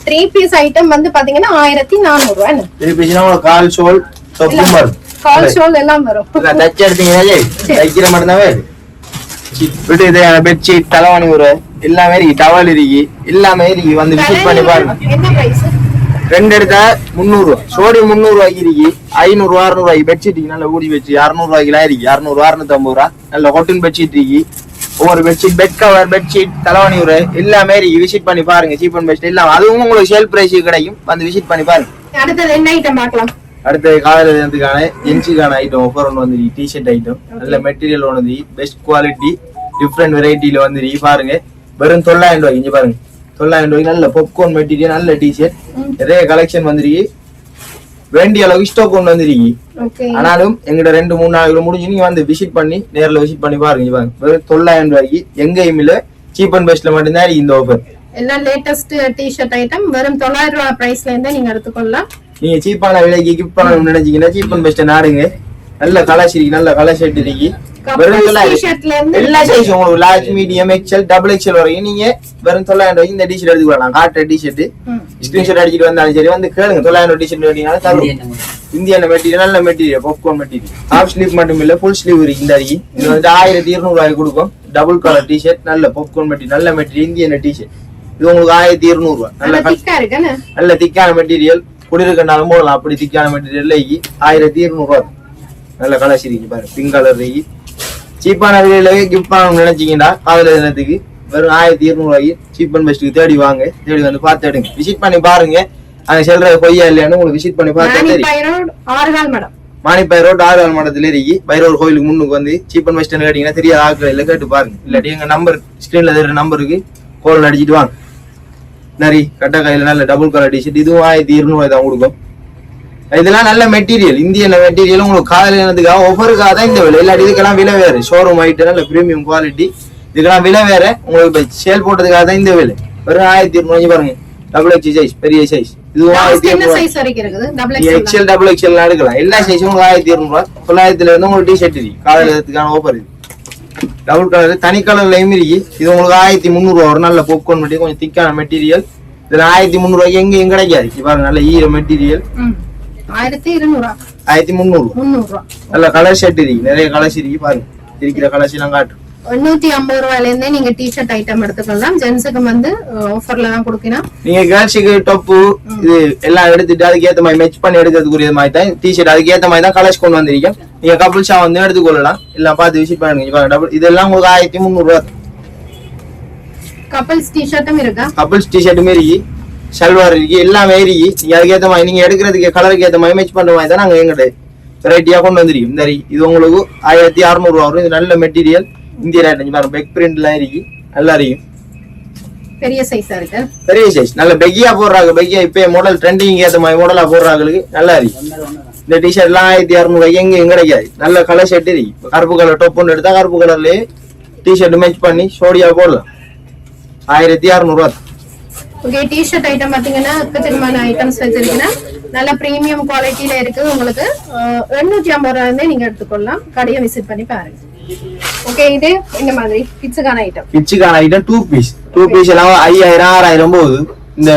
3 பீஸ் ஐட்டம் வந்து பாத்தீங்கன்னா 1400 ரூபாய். 3 பீஸ்னா உங்களுக்கு கால் ஷோல் தொப்பும் வரும். கால் ஷோல் எல்லாம் வரும். தச்சு எடுத்தீங்கன்னா தைக்கிற மட்டும் தான் வேறு. விட்டு இது பெட்ஷீட் தலைவாணி ஒரு எல்லாமே இருக்கு. டவல் இருக்கு. எல்லாமே இருக்கு. வந்து விசிட் பண்ணி பாருங்க. என்ன பிரைஸ்? ரெண்டு எடுத்தா 300 ரூபாய். சோடி 300 ரூபாய்க்கு இருக்கு. 500 600 ரூபாய்க்கு பெட்ஷீட் நல்ல ஊடி வச்சு 600 ரூபாய்க்குலாம் இருக்கு. 600 650 ரூபாய் நல்ல காட்டன் பெட்ஷீட் இருக்கு. ஒவ்வொரு பெட்ஷீட், பெட் கவர், பெட்ஷீட், தலைவாணி ஒரு எல்லாமே இருக்கு. விசிட் பண்ணி பாருங்க. சீப் அண்ட் பெஸ்ட் எல்லாம் அதுவும் உங்களுக்கு சேல் பிரைஸ் கிடைக்கும். வந்து விசிட் பண்ணி பாருங்க. அடுத்தது என்ன ஐட்டம் பார்க்கலாம்? அடுத்த காலையில இருந்து ஜென்ஸுக்கான ஐட்டம் ஆஃபர் ஒன்று வந்து டிஷர்ட் ஐட்டம். நல்ல மெட்டீரியல் ஒன்று பெஸ்ட் குவாலிட்டி டிஃப்ரெண்ட் வெரைட்டில வந்து பாருங்க. வெறும் 900 ரூபாய்க்கு. இங்க பாருங்க 900 ரூபாய்க்கு நல்ல பாப்கார்ன் மெட்டீரியல் நல்ல டிஷர்ட். நிறைய கலெக்ஷன் வந்துருக்கு. வேண்டிய அளவுக்கு ஸ்டாக் ஒன்று வந்துருக்கு. ஆனாலும் எங்கிட்ட 2-3 நாளைக்கு முடிஞ்சு நீங்க வந்து விசிட் பண்ணி நேரில் விசிட் பண்ணி பாருங்க. வெறும் 900 ரூபாய்க்கு எங்கேயும் இல்ல. சீப் அண்ட் பெஸ்ட்ல மட்டும்தான் இருக்கு இந்த ஆஃபர். எல்லாம் லேட்டஸ்ட் டிஷர்ட் ஐட்டம் வெறும் 900 ரூபாய் பிரைஸ்ல இருந்து நீங்க எடுத்துக்கொள்ளலாம். நீங்க சீப்பான விலைக்கு கிஃப்ட் பண்ணணும்னு நினைச்சீங்கன்னா சீப் அண்ட் பெஸ்ட் நாடுங்க. நல்ல கலர் இருக்கு. நல்ல கலர் ஷர்ட் இருக்கு. எல்லா சைஸ் உங்களுக்கு large, medium, XL, double XL வரைக்கும் நீங்க வெறும் 900 ரூபாய்க்கு இந்த டிஷர்ட் எடுத்துக்கலாம். காட்டுற டிஷர்ட் ஸ்கிரீன்ஷாட் அடிச்சிட்டு வந்தாலும் சரி வந்து கேளுங்க. 900 டிஷர்ட் வேட்டீங்கன்னா தரும். இந்தியன் மெட்டீரியல் நல்ல material popcorn material. Half sleeve மட்டும் இல்ல ஃபுல் ஸ்லீவ் இருக்கு. இந்த அடிக்கு இது வந்து 1200 ரூபாய்க்கு கொடுக்கும். டபுள் கலர் டிஷர்ட் நல்ல பாப்கார்ன் மெட்டீரியல் நல்ல மெட்டீரியல் இந்தியன் டிஷர்ட். இது உங்களுக்கு 1200 ரூபாய். நல்ல திக்கான மெட்டீரியல். குளிருக்கனாலும் போடலாம். அப்படி திக்கான மெட்டீரியல் 1200 ரூபாய். நல்ல கலர் இருக்கு பாருங்க. பிங்க் கலர் இருக்கு. சீப்பான விலையில கிஃப்ட் பண்ணணும்னு நினைச்சீங்கன்னா காதல தினத்துக்கு வெறும் 1200 ரூபாய்க்கு சீப் அண்ட் பெஸ்ட்டுக்கு தேடி வாங்க. தேடி வந்து பார்த்து எடுங்க. விசிட் பண்ணி பாருங்க. அங்க செல்ற பொய்யா இல்லையான்னு உங்களுக்கு விசிட் பண்ணி பார்த்து மாணிப்பாய் ரோட் 6 மடத்துல இருக்கு. பைரவர் கோயிலுக்கு முன்னுக்கு வந்து சீப் அண்ட் பெஸ்ட் கேட்டீங்கன்னா தெரியாத ஆட்கள் இல்லை கேட்டு பாருங்க. இல்லாட்டி எங்க நம்பர் ஸ்கிரீன்ல தெரியுற நம்பருக்கு கோல் அடிச்சிட்டு வாங்க. நரி கட்ட கையில நல்ல டபுள் கலர் டிஷர்ட். இதுவும் 1200 ரூபாய் தான் கொடுக்கும். இதெல்லாம் நல்ல மெட்டீரியல். இந்தியன் மெட்டீரியல் உங்களுக்கு காலையிலதுக்காக ஒவ்வொருக்காக தான் இந்த விலை. இல்லாட்டி இதுக்கெல்லாம் விலை வேறு. ஷோரூம் ஐட்டம் நல்ல பிரீமியம் குவாலிட்டி. இதுக்கெல்லாம் விலை வேற. உங்களுக்கு இப்ப சேல் போட்டதுக்காக தான் இந்த விலை. வெறும் 1200 ரூபாய் பாருங்க. டபுள் எக்ஸ் சைஸ் பெரிய சைஸ். இதுவும் 1200 எக்ஸ்எல் டபுள் எக்ஸ்எல் எடுக்கலாம். எல்லா சைஸும் உங்களுக்கு 1200 ரூபாய். 900 இருந்து உங்களுக்கு டிஷர்ட் இருக்கு. காலையிலதுக்கான ஆஃபர் இது. டபுள் கலர் தனி கலர்லயும் இருக்கு. இது உங்களுக்கு 1300 ரூபாய். ஒரு நல்ல பாப்கார்ன் மெட்டீரியல் கொஞ்சம் திக்கான மெட்டீரியல். இதுல 1300 ரூபாய்க்கு எங்கேயும் கிடைக்காது. பாருங்க நல்ல ஈர மெட்டீரியல். 1300 நல்ல கலர் ஷர்ட் இருக்கு. நிறைய கலர்ஸ் இருக்கு. பாருங்க இருக்கிற கலர்ஸ் எல்லாம் காட்டு. 150 ரூபாயில இருந்தே நீங்க டி-ஷர்ட் ஐட்டம் எடுத்துக்கலாம். ஜென்ஸுக்கு வந்து ஆஃபர்ல தான் கொடுக்கணும். நீங்க கேர்ள்ஸுக்கு டாப் இது எல்லாம் எடுத்துட்டு அதுக்கு ஏத்த மாதிரி மேட்ச் பண்ணி எடுக்கிறதுக்குரிய மாதிரி தான் டி-ஷர்ட் அதுக்கு ஏத்த மாதிரி தான் கலர்ஸ் கொண்டு வந்திருக்கேன். நீங்க கப்புள்ஸா வந்து எடுத்துக்கொள்ளலாம். எல்லாம் பார்த்து விசிட் பண்ணுங்க. இதெல்லாம் உங்களுக்கு 1300 ரூபாய். கப்புள்ஸ் டி-ஷர்ட்டும் இருக்கா? கப்புள்ஸ் டி-ஷர்ட்டும் இருக்கு. சல்வார் இருக்கு. எல்லாமே இருக்கு. நீங்க அதுக்கு ஏத்த மாதிரி நீங்க எடுக்கிறதுக்கு கலருக்கு ஏத்த மாதிரி மேட்ச் பண்ற மாதிரி தான் நாங்க எங்கிட்ட வெரைட்டியா கொண்டு வந்திருக்கோம். இந்த இது உங்களுக்கு 1600 ரூபாய் வரும். இது நல்ல மெட்டீரியல். இந்திய பாருங்க பெக் பிரிண்ட் எல்லாம் இருக்கு. நல்லா இருக்கும். பெரிய சைஸா இருக்கு. பெரிய சைஸ் நல்ல பெக்கியா போடுறாங்க. பெக்கியா இப்ப மாடல் ட்ரெண்டிங் ஏத்த மாதிரி மாடலா போடுறாங்களுக்கு நல்லா இருக்கு. இந்த டிஷர்ட் எல்லாம் 1600 ரூபாய்க்கு எங்கேயும் கிடைக்காது. நல்ல கலர் ஷர்ட் இருக்கு. கருப்பு கலர் டாப் ஒன்று எடுத்தா கருப்பு கலர்லயே டிஷர்ட் மேட்ச் பண்ணி சோடியா போடலாம். 1600 ரூபாய். ஓகே, டி-ஷர்ட் ஐட்டம் பாத்தீங்கன்னா எக்கச்சக்கமான ஐட்டம்ஸ் வச்சிருக்கீங்கன்னா நல்ல பிரீமியம் குவாலிட்டியில இருக்கு. உங்களுக்கு 250 ரூபாய் நீங்க எடுத்துக்கொள்ளலாம். கடையை விசிட் பண்ணி பாருங்க. ஓகே இது இந்த மாதிரி கிட்ஸுக்கான ஐட்டம். கிட்ஸுக்கான ஐட்டம் 2 பீஸ் எல்லாம் 5000 6000 போகுது. இந்த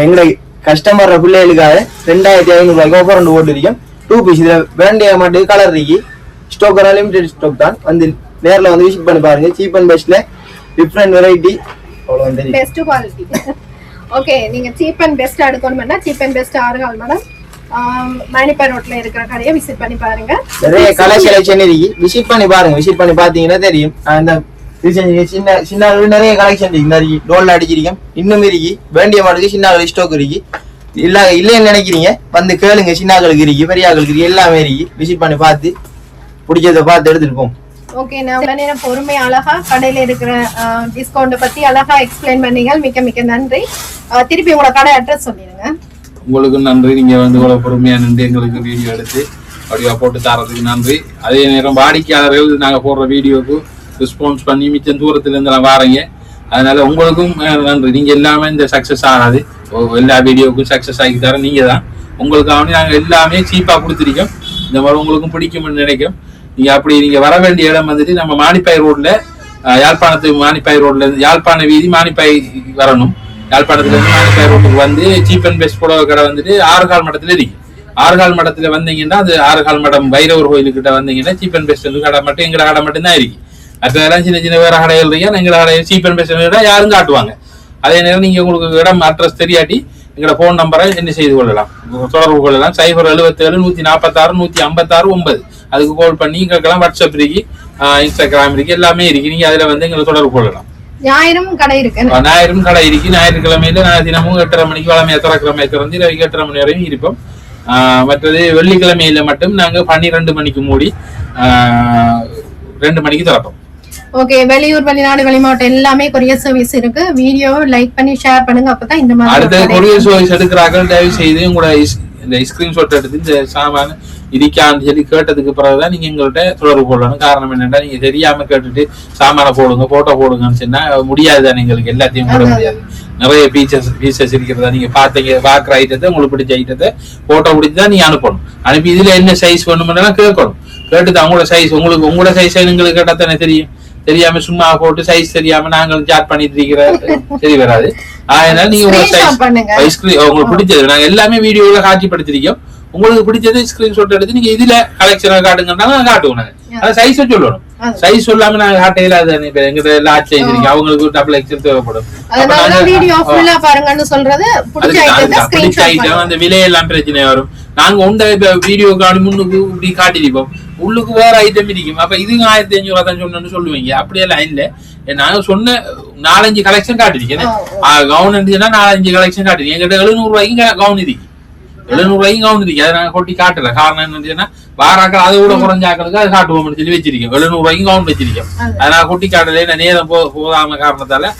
எங்க கஸ்டமர் பிள்ளைகளுக்காக 2500 ரூபாய்க்கு ஆஃபர் ஒன்று போட்டுருக்கேன். 2 பீஸ் இதுல வேண்டிய மட்டும் கலர் இருக்கு. ஸ்டாக் லிமிடெட் ஸ்டாக் தான். வந்து நேர்ல வந்து விசிட் பண்ணி பாருங்க. சீப் அண்ட் பெஸ்ட்ல டிஃபரண்ட் வெரைட்டி அவ்வளவு பெஸ்ட் குவாலிட்டி. ஓகே நீங்க சீப் அண்ட் பெஸ்ட் எடுக்கணும்னா சீப் அண்ட் பெஸ்ட் ஆறுகால் மேடம் மானிப்பை ரோட்ல இருக்கிற கடையை விசிட் பண்ணி பாருங்க. நிறைய கலர் செலக்ஷன் இருக்கு. விசிட் பண்ணி பாருங்க. விசிட் பண்ணி பாத்தீங்கன்னா தெரியும். அந்த சின்ன சின்ன நிறைய கலெக்ஷன் இருக்கு. இந்த டோல்ல அடிச்சிருக்கேன். இன்னும் இருக்கு. வேண்டிய மாட்டுக்கு சின்ன ஸ்டாக் இருக்கு. இல்லைன்னு நினைக்கிறீங்க வந்து கேளுங்க. சின்னாக்களுக்கு இருக்கு, பெரியாக்களுக்கு இருக்கு, எல்லாமே இருக்கு. விசிட் பண்ணி பார்த்து பிடிச்சதை பார்த்து எடுத்துட்டு போம். ஓகே நான் இவ்வளவு நேரம் பொறுமை அழகா கடையில இருக்கிற டிஸ்கவுண்ட் பத்தி அழகா எக்ஸ்பிளைன் பண்ணீங்க. மிக்க மிக்க நன்றி. திருப்பி உங்களோட கடை அட்ரஸ் சொல்லிடுங்க. உங்களுக்கு நன்றி. நீங்க வந்து இவ்வளவு பொறுமையா நின்று எங்களுக்கு வீடியோ எடுத்து அப்படியா போட்டு தரதுக்கு நன்றி. அதே நேரம் வாடிக்கையாளர்கள் நாங்க போடுற வீடியோக்கு ரெஸ்பான்ஸ் பண்ணி மிச்சம் தூரத்துல இருந்து எல்லாம் வாரீங்க. அதனால உங்களுக்கும் நன்றி. நீங்க எல்லாமே இந்த சக்சஸ் ஆகாது. எல்லா வீடியோவுக்கும் சக்சஸ் ஆகி தர நீங்க தான். உங்களுக்காக நாங்க எல்லாமே சீப்பா கொடுத்துருக்கோம். இந்த மாதிரி உங்களுக்கும் பிடிக்கும்னு நினைக்கும். நீங்க வர வேண்டிய இடம் வந்துட்டு நம்ம மானிப்பாய் ரோட்ல யாழ்ப்பாணத்துக்கு மானிப்பாய் ரோட்ல இருந்து யாழ்ப்பாண வீதி மானிப்பாய் வரணும். யாழ்ப்பாணத்துல இருந்து மானிப்பாய் ரோட்டுக்கு வந்து சீப் அண்ட் பெஸ்ட் புடவை கடை வந்துட்டு ஆறுகால் மடத்துல இருக்கு. ஆறுகால் மடத்துல வந்தீங்கன்னா அது ஆறுகால் மடம் பைரவர் கோயிலுக்கிட்ட வந்தீங்கன்னா சீப் அண்ட் பெஸ்ட் கடை மட்டும் எங்கட கடை மட்டும் தான் இருக்கு. மற்றதெல்லாம் சின்ன சின்ன வேற கடைகள் இருக்கு. எங்க கடை சீப் அண்ட் பெஸ்ட் யாரும் காட்டுவாங்க. அதே நேரம் நீங்க உங்களுக்கு இடம் அட்ரஸ் தெரியாட்டி எங்களோட போன் நம்பரை என்ன செய்து கொள்ளலாம், தொடர்பு கொள்ளலாம். 077 146 156 9 அதுக்கு கால் பண்ணி கேட்கலாம். வாட்ஸ்அப் இருக்கு, இன்ஸ்டாகிராம் இருக்கு, எல்லாமே இருக்கு. நீங்க அதுல வந்து எங்களை தொடர்பு கொள்ளலாம். ஞாயிறும் கடை இருக்கு. ஞாயிற்றுக்கிழமையில நான் தினமும் 8:30 மணிக்கு வளமையா திறக்கிழமை திறந்து 8:30 மணி வரையும் இருப்போம். மற்றது வெள்ளிக்கிழமையில மட்டும் நாங்க 12 மணிக்கு மூடி 2 மணிக்கு திறப்போம். ஓகே வெளியூர் வெளிநாடு வெளிமாவட்டம் எல்லாமே கொரியர் சர்வீஸ் இருக்கு. வீடியோ லைக் பண்ணி ஷேர் பண்ணுங்க. அப்பதான் இந்த மாதிரி அடுத்த கொரியர் சர்வீஸ் எடுக்கிறாங்க. தயவு செய்து உங்களோட இந்த ஸ்கிரீன்ஷாட் எடுத்து இந்த சாமான இருக்கான்னு சொல்லி கேட்டதுக்கு பிறகுதான் நீங்க எங்கள்கிட்ட தொடர்பு கொள்ளணும். காரணம் என்னன்னா நீங்க தெரியாம கேட்டுட்டு சாமான போடுங்க போட்டோ போடுங்கன்னு சொன்னா முடியாதுதான். எங்களுக்கு எல்லாத்தையும் போட முடியாது. நிறைய பீச்சஸ் இருக்கிறதா நீங்க பாக்குற ஐட்டத்தை உங்களுக்கு பிடிச்ச ஐட்டத்தை போட்டோ பிடிச்சுதான் நீங்க அனுப்பணும். அனுப்பி இதுல என்ன சைஸ் வேணும்னா கேட்கணும். கேட்டுட்டு அவங்களோட சைஸ் உங்களோட சைஸ் எங்களுக்கு கேட்டா தானே தெரியும். தெரியாம சும்மா போட்டு சைஸ் தெரியாம நாங்களும் சாட் பண்ணிட்டு இருக்கிற சரி வராது. அதனால நீங்க உங்க சைஸ் உங்களுக்கு பிடிச்சது நாங்க எல்லாமே வீடியோல காட்சிப்படுத்திருக்கோம். உங்களுக்கு பிடிச்சது ஸ்கிரீன்ஷாட் எடுத்து நீங்க இதுல கலெக்ஷன் காட்டுங்கன்னா காட்டுவோம். நாங்க சைஸ சொல்லணும். சைஸ் சொல்லாம நாங்க காட்டையில அது எங்கிட்ட லாட் செய்திருக்கோம். அவங்களுக்கு டபுள் எக்ஸல் தேவைப்படும். பிடிச்ச ஐட்டம் அந்த விலையெல்லாம் பிரச்சனை வரும். நாங்க உண்ட வீடியோ காணி முன்னுக்கு இப்படி காட்டிருப்போம். உள்ளுக்கு வேற ஐட்டம் இருக்கும். அப்ப இது 1500 தான் சொன்னு சொல்லுவீங்க. அப்படியெல்லாம் இல்ல. நாங்க சொன்ன 4-5 கலெக்ஷன் காட்டிருக்கேன். கவுன் இருந்துச்சுன்னா 4-5 கலெக்ஷன் காட்டிருக்கேன். எங்கிட்ட 700 ரூபாய்க்கு கவுன் இருக்கு. 700 ரூபாய்க்கு கவுன் இருக்கு. அதை நாங்க கொட்டி காட்டல. காரணம் என்னன்னா வாராக்கள் அதை விட குறைஞ்சாக்களுக்கு அதை காட்டுவோம் சொல்லி வச்சிருக்கேன். 700 ரூபாய்க்கு கவுன் வச்சிருக்கேன். அதனால கொட்டி காட்டல. நேரம் போதாம காரணத்தால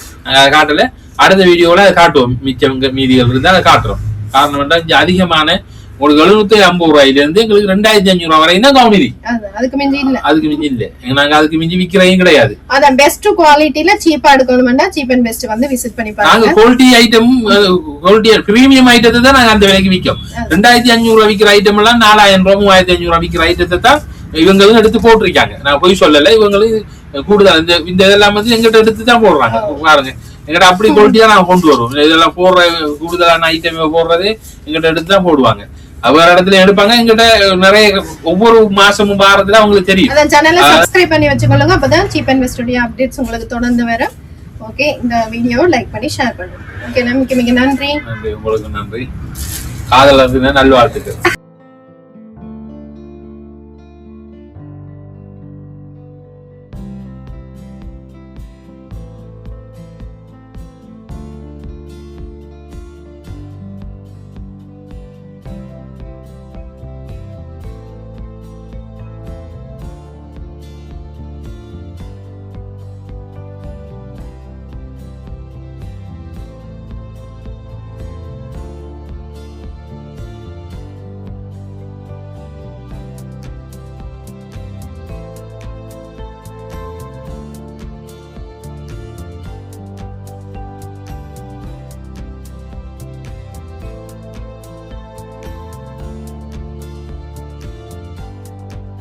காட்டல. அடுத்த வீடியோல அதை காட்டுவோம். மிச்சம் மீதிகள் இருந்தா அதை காட்டுறோம். காரணம் என்ன இங்க அதிகமான உங்களுக்கு 750 ரூபாயில இருந்து எங்களுக்கு 2500 ரூபாய் வரைக்கும் தான் கவுன் இருக்கு. அதுக்கு மிஞ்சி இல்ல. நாங்க அதுக்கு மிஞ்சி விக்கிறதையும் கிடையாது. அதான் பெஸ்ட் குவாலிட்டில சீப்பா எடுக்கணும்னா சீப் அண்ட் பெஸ்ட் வந்து விசிட் பண்ணி பாருங்க. நாங்க குவாலிட்டி ஐட்டம் குவாலிட்டி பிரீமியம் ஐட்டத்தை தான் நாங்க அந்த விலைக்கு விற்கும். 2500 ரூபாய் விற்கிற ஐட்டம் எல்லாம் 4000 ரூபாய் 3500 ரூபாய் விற்கிற ஐட்டத்தை தான் இவங்களும் எடுத்து போட்டிருக்காங்க. நான் போய் சொல்லல. இவங்களும் கூடுதல் இந்த இதெல்லாம் வந்து எங்கிட்ட எடுத்து தான் போடுறாங்க. பாருங்க எங்கிட்ட அப்படி குவாலிட்டியா நாங்க கொண்டு வருவோம். இதெல்லாம் போடுற கூடுதலான ஐட்டம் போடுறது எங்கிட்ட எடுத்து தான் போடுவாங்க. வேற இடத்துல எடுப்பாங்க. எங்கிட்ட நிறைய ஒவ்வொரு மாசமும் வாரத்துல அவங்களுக்கு தெரியும். அத சேனலை சப்ஸ்கிரைப் பண்ணி வச்சுக்கொள்ளுங்க. அப்பதான் சீப் அண்ட் பெஸ்ட் உடைய அப்டேட்ஸ் உங்களுக்கு தொடர்ந்து வரும். ஓகே இந்த வீடியோவை லைக் பண்ணி ஷேர் பண்ணுங்க. ஓகே மிக்க மிக்க நன்றி. உங்களுக்கு நன்றி. காதலருக்கு நல்வாழ்த்துக்கள்.